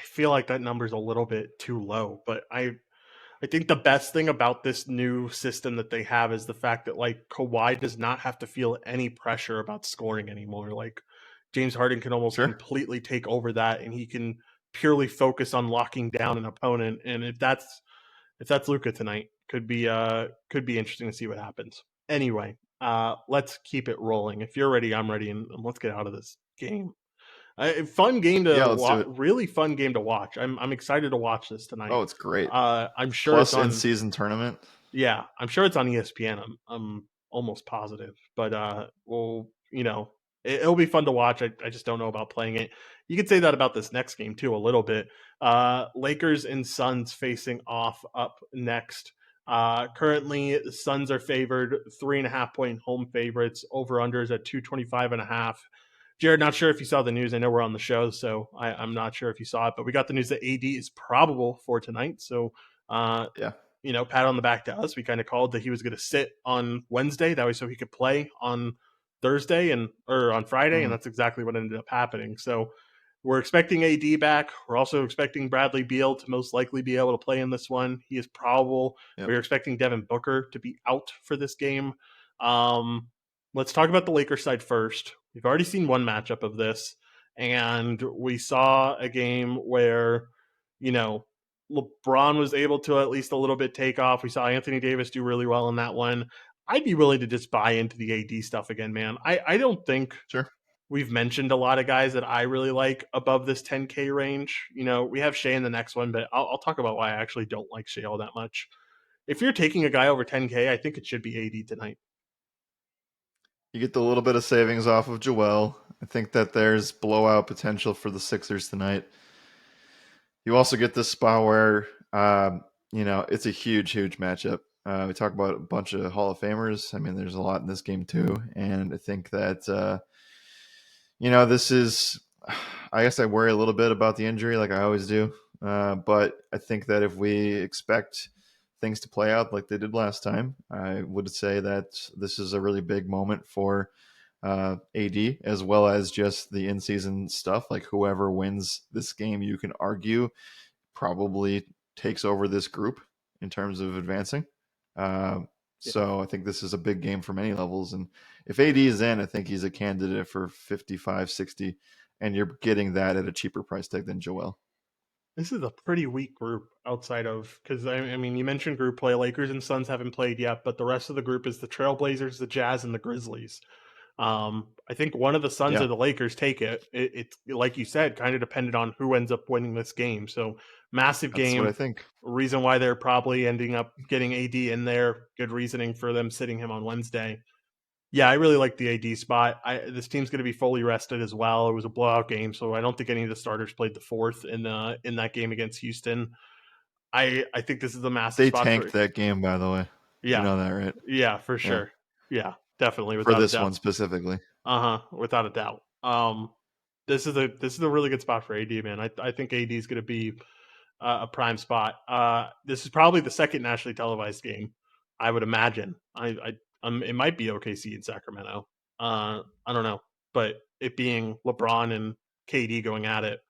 feel like that number's a little bit too low, but I think the best thing about this new system that they have is the fact that like Kawhi does not have to feel any pressure about scoring anymore. Like James Harden can almost Sure. completely take over that and he can purely focus on locking down an opponent. And if that's Luca tonight, could be interesting to see what happens. Anyway, let's keep it rolling. If you're ready, I'm ready, and let's get out of this game. Fun game Yeah, to let's do watch. it. Really fun game to watch. I'm excited to watch this tonight. Oh, it's great. I'm sure it's Plus in on. season tournament. Yeah, I'm sure it's on ESPN. I'm almost positive, but well, it'll be fun to watch. I just don't know about playing it. You could say that about this next game too, a little bit. Lakers and Suns facing off up next. Currently, the Suns are favored 3.5 point home favorites. Over unders at 225.5. Jared, not sure if you saw the news. I know we're on the show, so I'm not sure if you saw it, but we got the news that AD is probable for tonight. So uh, Yeah. pat on the back to us. We kind of called that he was going to sit on Wednesday, that way so he could play on Thursday or on Friday, and Mm-hmm. that's exactly what ended up happening. So we're expecting AD back. We're also expecting Bradley Beal to most likely be able to play in this one. He is probable. Yep. We're expecting Devin Booker to be out for this game. Um, let's talk about the Lakers side first. We've already seen one matchup of this, and we saw a game where, you know, LeBron was able to at least a little bit take off. We saw Anthony Davis do really well in that one. I'd be willing to just buy into the AD stuff again, man. I don't think Sure. we've mentioned a lot of guys that I really like above this 10K range. We have Shea in the next one, but I'll talk about why I actually don't like Shea all that much. If you're taking a guy over 10K, I think it should be AD tonight. You get the little bit of savings off of Joel. I think that there's blowout potential for the Sixers tonight. You also get this spot where, it's a huge, huge matchup. We talk about a bunch of Hall of Famers. I mean, there's a lot in this game too, and I think that this is. I guess I worry a little bit about the injury, like I always do. But I think that if we expect things to play out like they did last time, I would say that this is a really big moment for AD, as well as just the in-season stuff. Like whoever wins this game, you can argue probably takes over this group in terms of advancing. Uh, Yeah. so I think this is a big game from many levels. And if AD is in, I think he's a candidate for 55, 60, and you're getting that at a cheaper price tag than Joel. This is a pretty weak group outside of because I mean you mentioned group play. Lakers and Suns haven't played yet, but the rest of the group is the Trailblazers, the Jazz, and the Grizzlies. I think one of the Suns or Yeah, the Lakers take it. It's like you said, kind of dependent on who ends up winning this game. So massive that's what I game. think. Reason why they're probably ending up getting AD in there. Good reasoning for them sitting him on Wednesday. Yeah, I really like the AD spot. This team's going to be fully rested as well. It was a blowout game, so I don't think any of the starters played the fourth in that game against Houston. I think this is a massive They spot tanked for that game, by the way. You yeah know that, right? yeah for Yeah, sure yeah definitely for without a this doubt one specifically. without a doubt. This is a really good spot for AD, man. I think AD is going to be a prime spot. This is probably the second nationally televised game, I would imagine. It might be OKC in Sacramento. I don't know, but it being LeBron and KD going at it,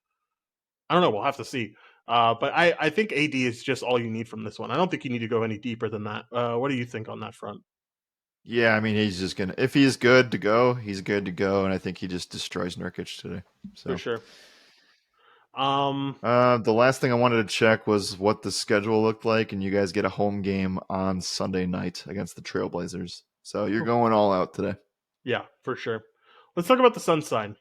I don't know. We'll have to see. But I think AD is just all you need from this one. I don't think you need to go any deeper than that. What do you think on that front? Yeah, I mean, he's just gonna. If he's good to go, he's good to go, and I think he just destroys Nurkic today. For So, sure. Um, the last thing I wanted to check was what the schedule looked like, and you guys get a home game on Sunday night against the Trailblazers. So you're going all out today. Yeah, for sure. Let's talk about the Sun side.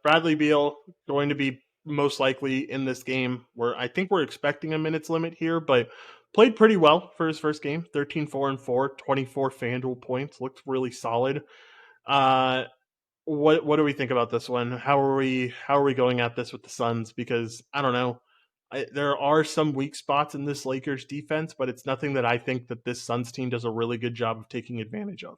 Bradley Beal going to be most likely in this game. Where I think we're expecting a minutes limit here, but played pretty well for his first game. 13-4-4, 24 FanDuel points. Looked really solid. Uh, what do we think about this one? How are we going at this with the Suns? Because I don't know. There are some weak spots in this Lakers defense, but it's nothing that I think that this Suns team does a really good job of taking advantage of.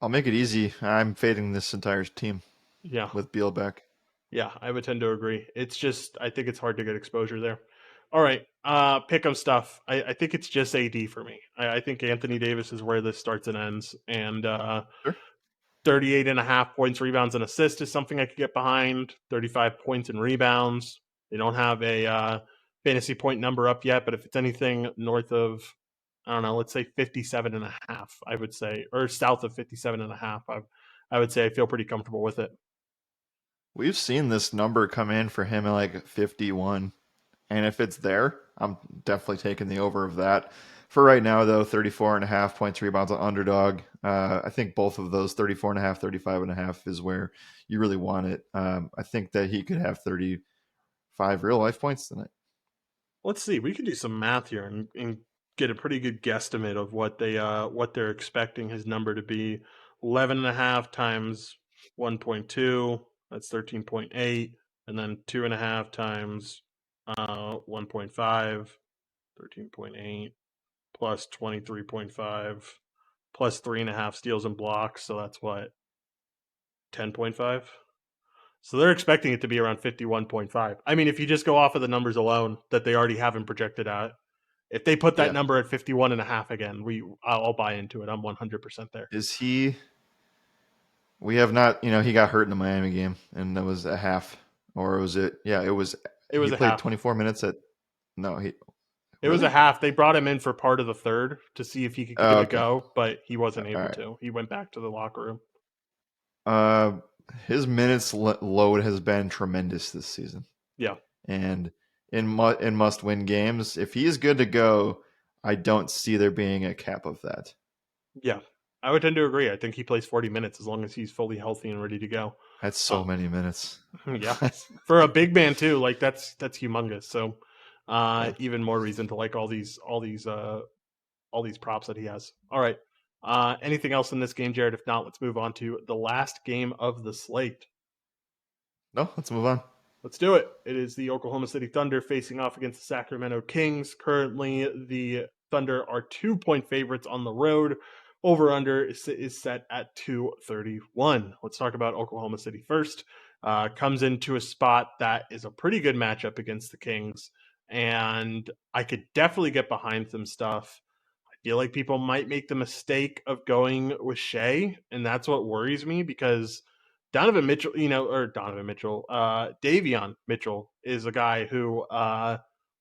I'll make it easy. I'm fading this entire team Yeah, with Beal back. yeah, I would tend to agree. It's just I think it's hard to get exposure there. All right, pick 'em stuff. I think it's just AD for me. I think Anthony Davis is where this starts and ends, and Sure. 38 and a half points, rebounds, and assists is something I could get behind. 35 points and rebounds. They don't have a fantasy point number up yet, but if it's anything north of, I don't know, let's say 57 and a half, I would say, or south of 57 and a half, I would say I feel pretty comfortable with it. We've seen this number come in for him at like 51. And if it's there, I'm definitely taking the over of that. For right now, though, 34 and a half points, rebounds on underdog. I think both of those, 34 and a half, 35 and a half, is where you really want it. I think that he could have 35 real life points tonight. Let's see. We could do some math here and get a pretty good guesstimate of what they're expecting his number to be. 11 and a half times 1.2, that's 13.8, and then 2.5 times 1.5, 13.8, plus 23.5, plus 3.5 steals and blocks. So that's what, 10.5? So they're expecting it to be around 51.5. I mean, if you just go off of the numbers alone that they already have him projected at, if they put that Yeah. number at 51 and a half again, I'll buy into it. I'm 100% there. Is he? We have not, he got hurt in the Miami game, and that was a half. Or was it? Yeah, it was. It He was a played half. 24 minutes at. No, he. It was a Really? half. They brought him in for part of the third to see if he could give Oh, it a okay. go, but he wasn't All able right. to. He went back to the locker room. Uh, his minutes load has been tremendous this season. Yeah. And in must win games, if he is good to go, I don't see there being a cap of that. Yeah. I would tend to agree. I think he plays 40 minutes as long as he's fully healthy and ready to go. That's so Uh, many minutes. yeah. For a big man too, like that's humongous. So Yeah. even more reason to like all these props that he has. All right. Anything else in this game, Jared? If not, let's move on to the last game of the slate. No, let's move on. Let's do it. It is the Oklahoma City Thunder facing off against the Sacramento Kings. Currently, the Thunder are 2-point favorites on the road. Over under is set at 231. Let's talk about Oklahoma City first. Comes into a spot that is a pretty good matchup against the Kings, and I could definitely get behind some stuff. I feel like people might make the mistake of going with Shea, and that's what worries me because Donovan Mitchell, Davion Mitchell is a guy who,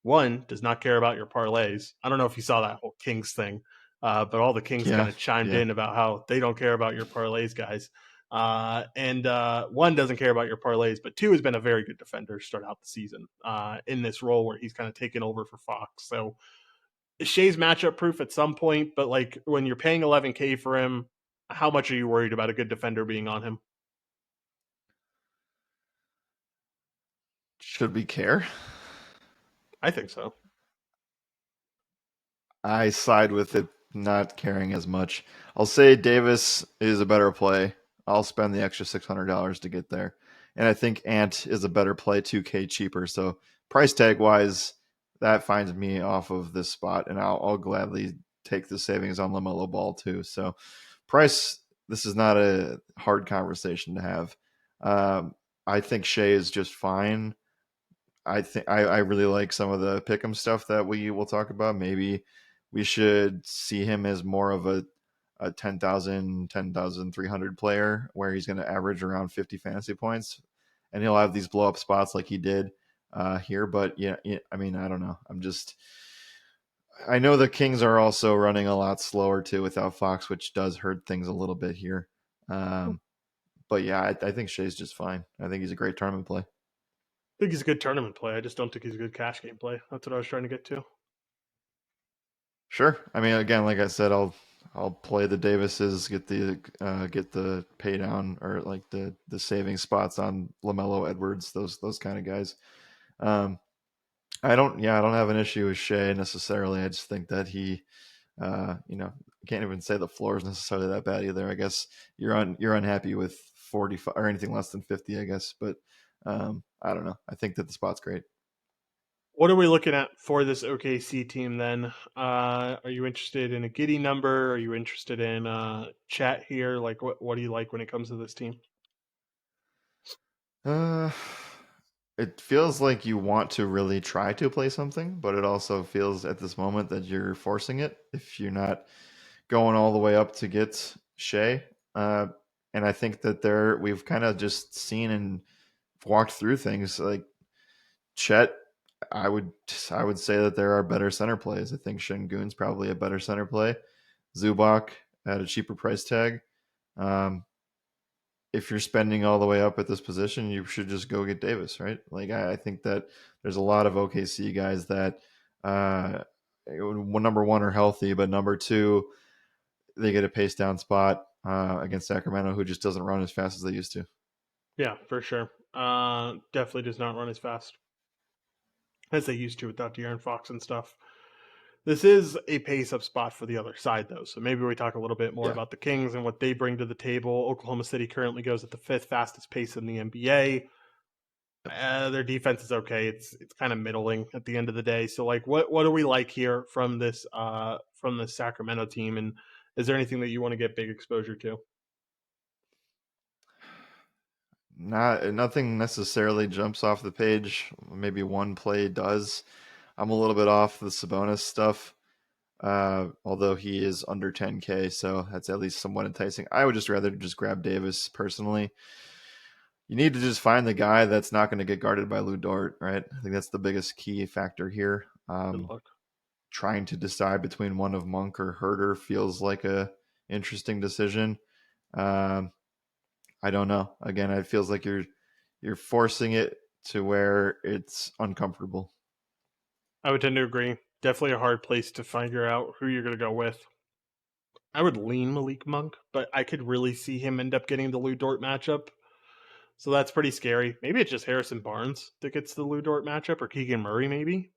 one, does not care about your parlays. I don't know if you saw that whole Kings thing, but all the Kings kind Yeah, of chimed yeah. in about how they don't care about your parlays, guys. And one, doesn't care about your parlays, but two, has been a very good defender to start out the season in this role where he's kind of taken over for Fox. So Shea's matchup proof at some point, but like when you're paying 11K for him, how much are you worried about a good defender being on him? Should we care? I think so. I side with it not caring as much. I'll say Davis is a better play. I'll spend the extra $600 to get there. And I think Ant is a better play, 2K cheaper. So price tag wise, that finds me off of this spot, and I'll gladly take the savings on LaMelo Ball too. So price, this is not a hard conversation to have. I think Shea is just fine. I think I really like some of the pick'em stuff that we will talk about. Maybe we should see him as more of a 10,300 player where he's going to average around 50 fantasy points, and he'll have these blow up spots like he did here. But yeah, I mean, I don't know. I know the Kings are also running a lot slower too without Fox, which does hurt things a little bit here. But yeah, I think Shea's just fine. I think he's a great tournament play. I think he's a good tournament play. I just don't think he's a good cash game play. That's what I was trying to get to. Sure. I mean, again, like I said, I'll play the Davises, get the pay down or like the saving spots on Lamelo Edwards, those kind of guys. Um, I don't have an issue with Shea necessarily. I just think that he, can't even say the floor is necessarily that bad either. I guess you're unhappy with 45 or anything less than 50, I guess. But I don't know. I think that the spot's great. What are we looking at for this OKC team then? Are you interested in a giddy number? Are you interested in chat here? Like, what do you like when it comes to this team? Uh, it feels like you want to really try to play something, but it also feels at this moment that you're forcing it if you're not going all the way up to get Shea. Uh, and I think that we've kind of just seen and walked through things like Chet. I would I would say that there are better center plays. I think Şengün's probably a better center play. Zubac at a cheaper price tag. Um, if you're spending all the way up at this position, you should just go get Davis, right? Like I think that there's a lot of OKC guys that number one are healthy, but number two they get a pace down spot against Sacramento, who just doesn't run as fast as they used to. Yeah, for sure. Definitely does not run as fast as they used to without De'Aaron Fox and stuff. This is a pace up spot for the other side, though. So maybe we talk a little bit more Yeah. about the Kings and what they bring to the table. Oklahoma City currently goes at the fifth fastest pace in the NBA. Their defense is okay. It's kind of middling at the end of the day. So like, what do we like here from this Sacramento team? And is there anything that you want to get big exposure to? Nothing necessarily jumps off the page. Maybe one play does. I'm a little bit off the Sabonis stuff, although he is under 10K, so that's at least somewhat enticing. I would just rather just grab Davis personally. You need to just find the guy that's not going to get guarded by Lou Dort, right? I think that's the biggest key factor here. Good luck. Trying to decide between one of Monk or Herter feels like a interesting decision. Um, I don't know. Again, it feels like you're forcing it to where it's uncomfortable. I would tend to agree. Definitely a hard place to figure out who you're going to go with. I would lean Malik Monk, but I could really see him end up getting the Lou Dort matchup. So that's pretty scary. Maybe it's just Harrison Barnes that gets the Lou Dort matchup, or Keegan Murray, maybe.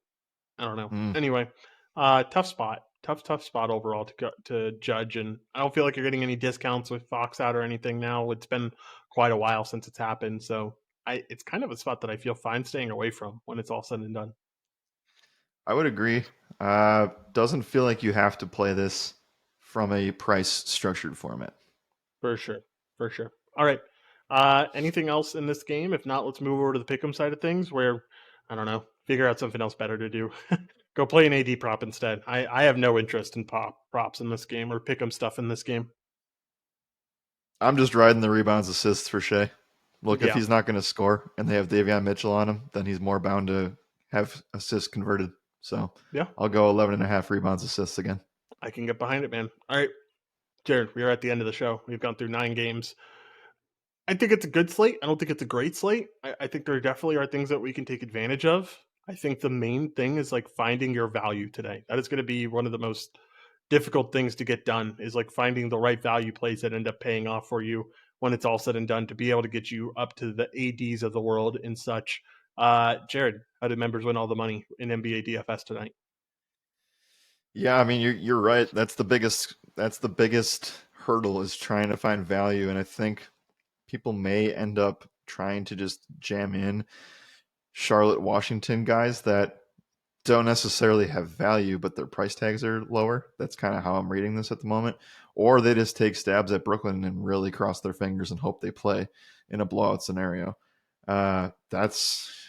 I don't know. Mm. Anyway, tough spot. tough spot overall to judge. And I don't feel like you're getting any discounts with Fox out or anything now. It's been quite a while since it's happened, so it's kind of a spot that I feel fine staying away from when it's all said and done. I would agree. Doesn't feel like you have to play this from a price structured format. For sure. For sure. All right. Anything else in this game? If not, let's move over to the pick'em side of things where, I don't know, figure out something else better to do. Go play an AD prop instead. I have no interest in props in this game or pick'em stuff in this game. I'm just riding the rebounds assists for Shea. Look, if Yeah. he's not going to score and they have Davion Mitchell on him, then he's more bound to have assists converted. So Yeah. I'll go 11.5 rebounds assists again. I can get behind it, man. All right. Jared, we are at the end of the show. We've gone through 9 games. I think it's a good slate. I don't think it's a great slate. I think there definitely are things that we can take advantage of. I think the main thing is like finding your value today. That is going to be one of the most difficult things to get done is like finding the right value plays that end up paying off for you when it's all said and done to be able to get you up to the ADs of the world and such. Jared, how did members win all the money in NBA DFS tonight? Yeah, I mean you're right. That's the biggest hurdle is trying to find value, and I think people may end up trying to just jam in Charlotte Washington guys that don't necessarily have value, but their price tags are lower. That's kind of how I'm reading this at the moment. Or they just take stabs at Brooklyn and really cross their fingers and hope they play in a blowout scenario. I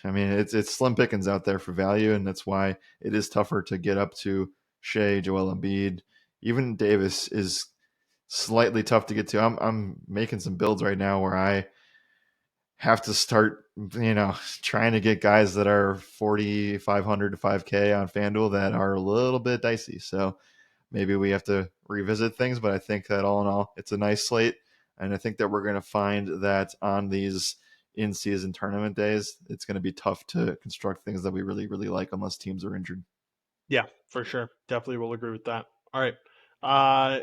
mean, it's slim pickings out there for value, and that's why it is tougher to get up to Shea, Joel Embiid, even Davis is slightly tough to get to. I'm making some builds right now where I have to start, trying to get guys that are 4,500 to 5K on FanDuel that are a little bit dicey. So maybe we have to revisit things, but I think that all in all, it's a nice slate. And I think that we're going to find that on these in season tournament days, it's going to be tough to construct things that we really, really like unless teams are injured. Yeah, for sure. Definitely will agree with that. All right. Uh,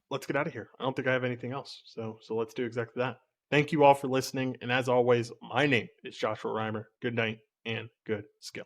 let's get out of here. I don't think I have anything else. So let's do exactly that. Thank you all for listening. And as always, my name is Joshua Riemer. Good night and good skill.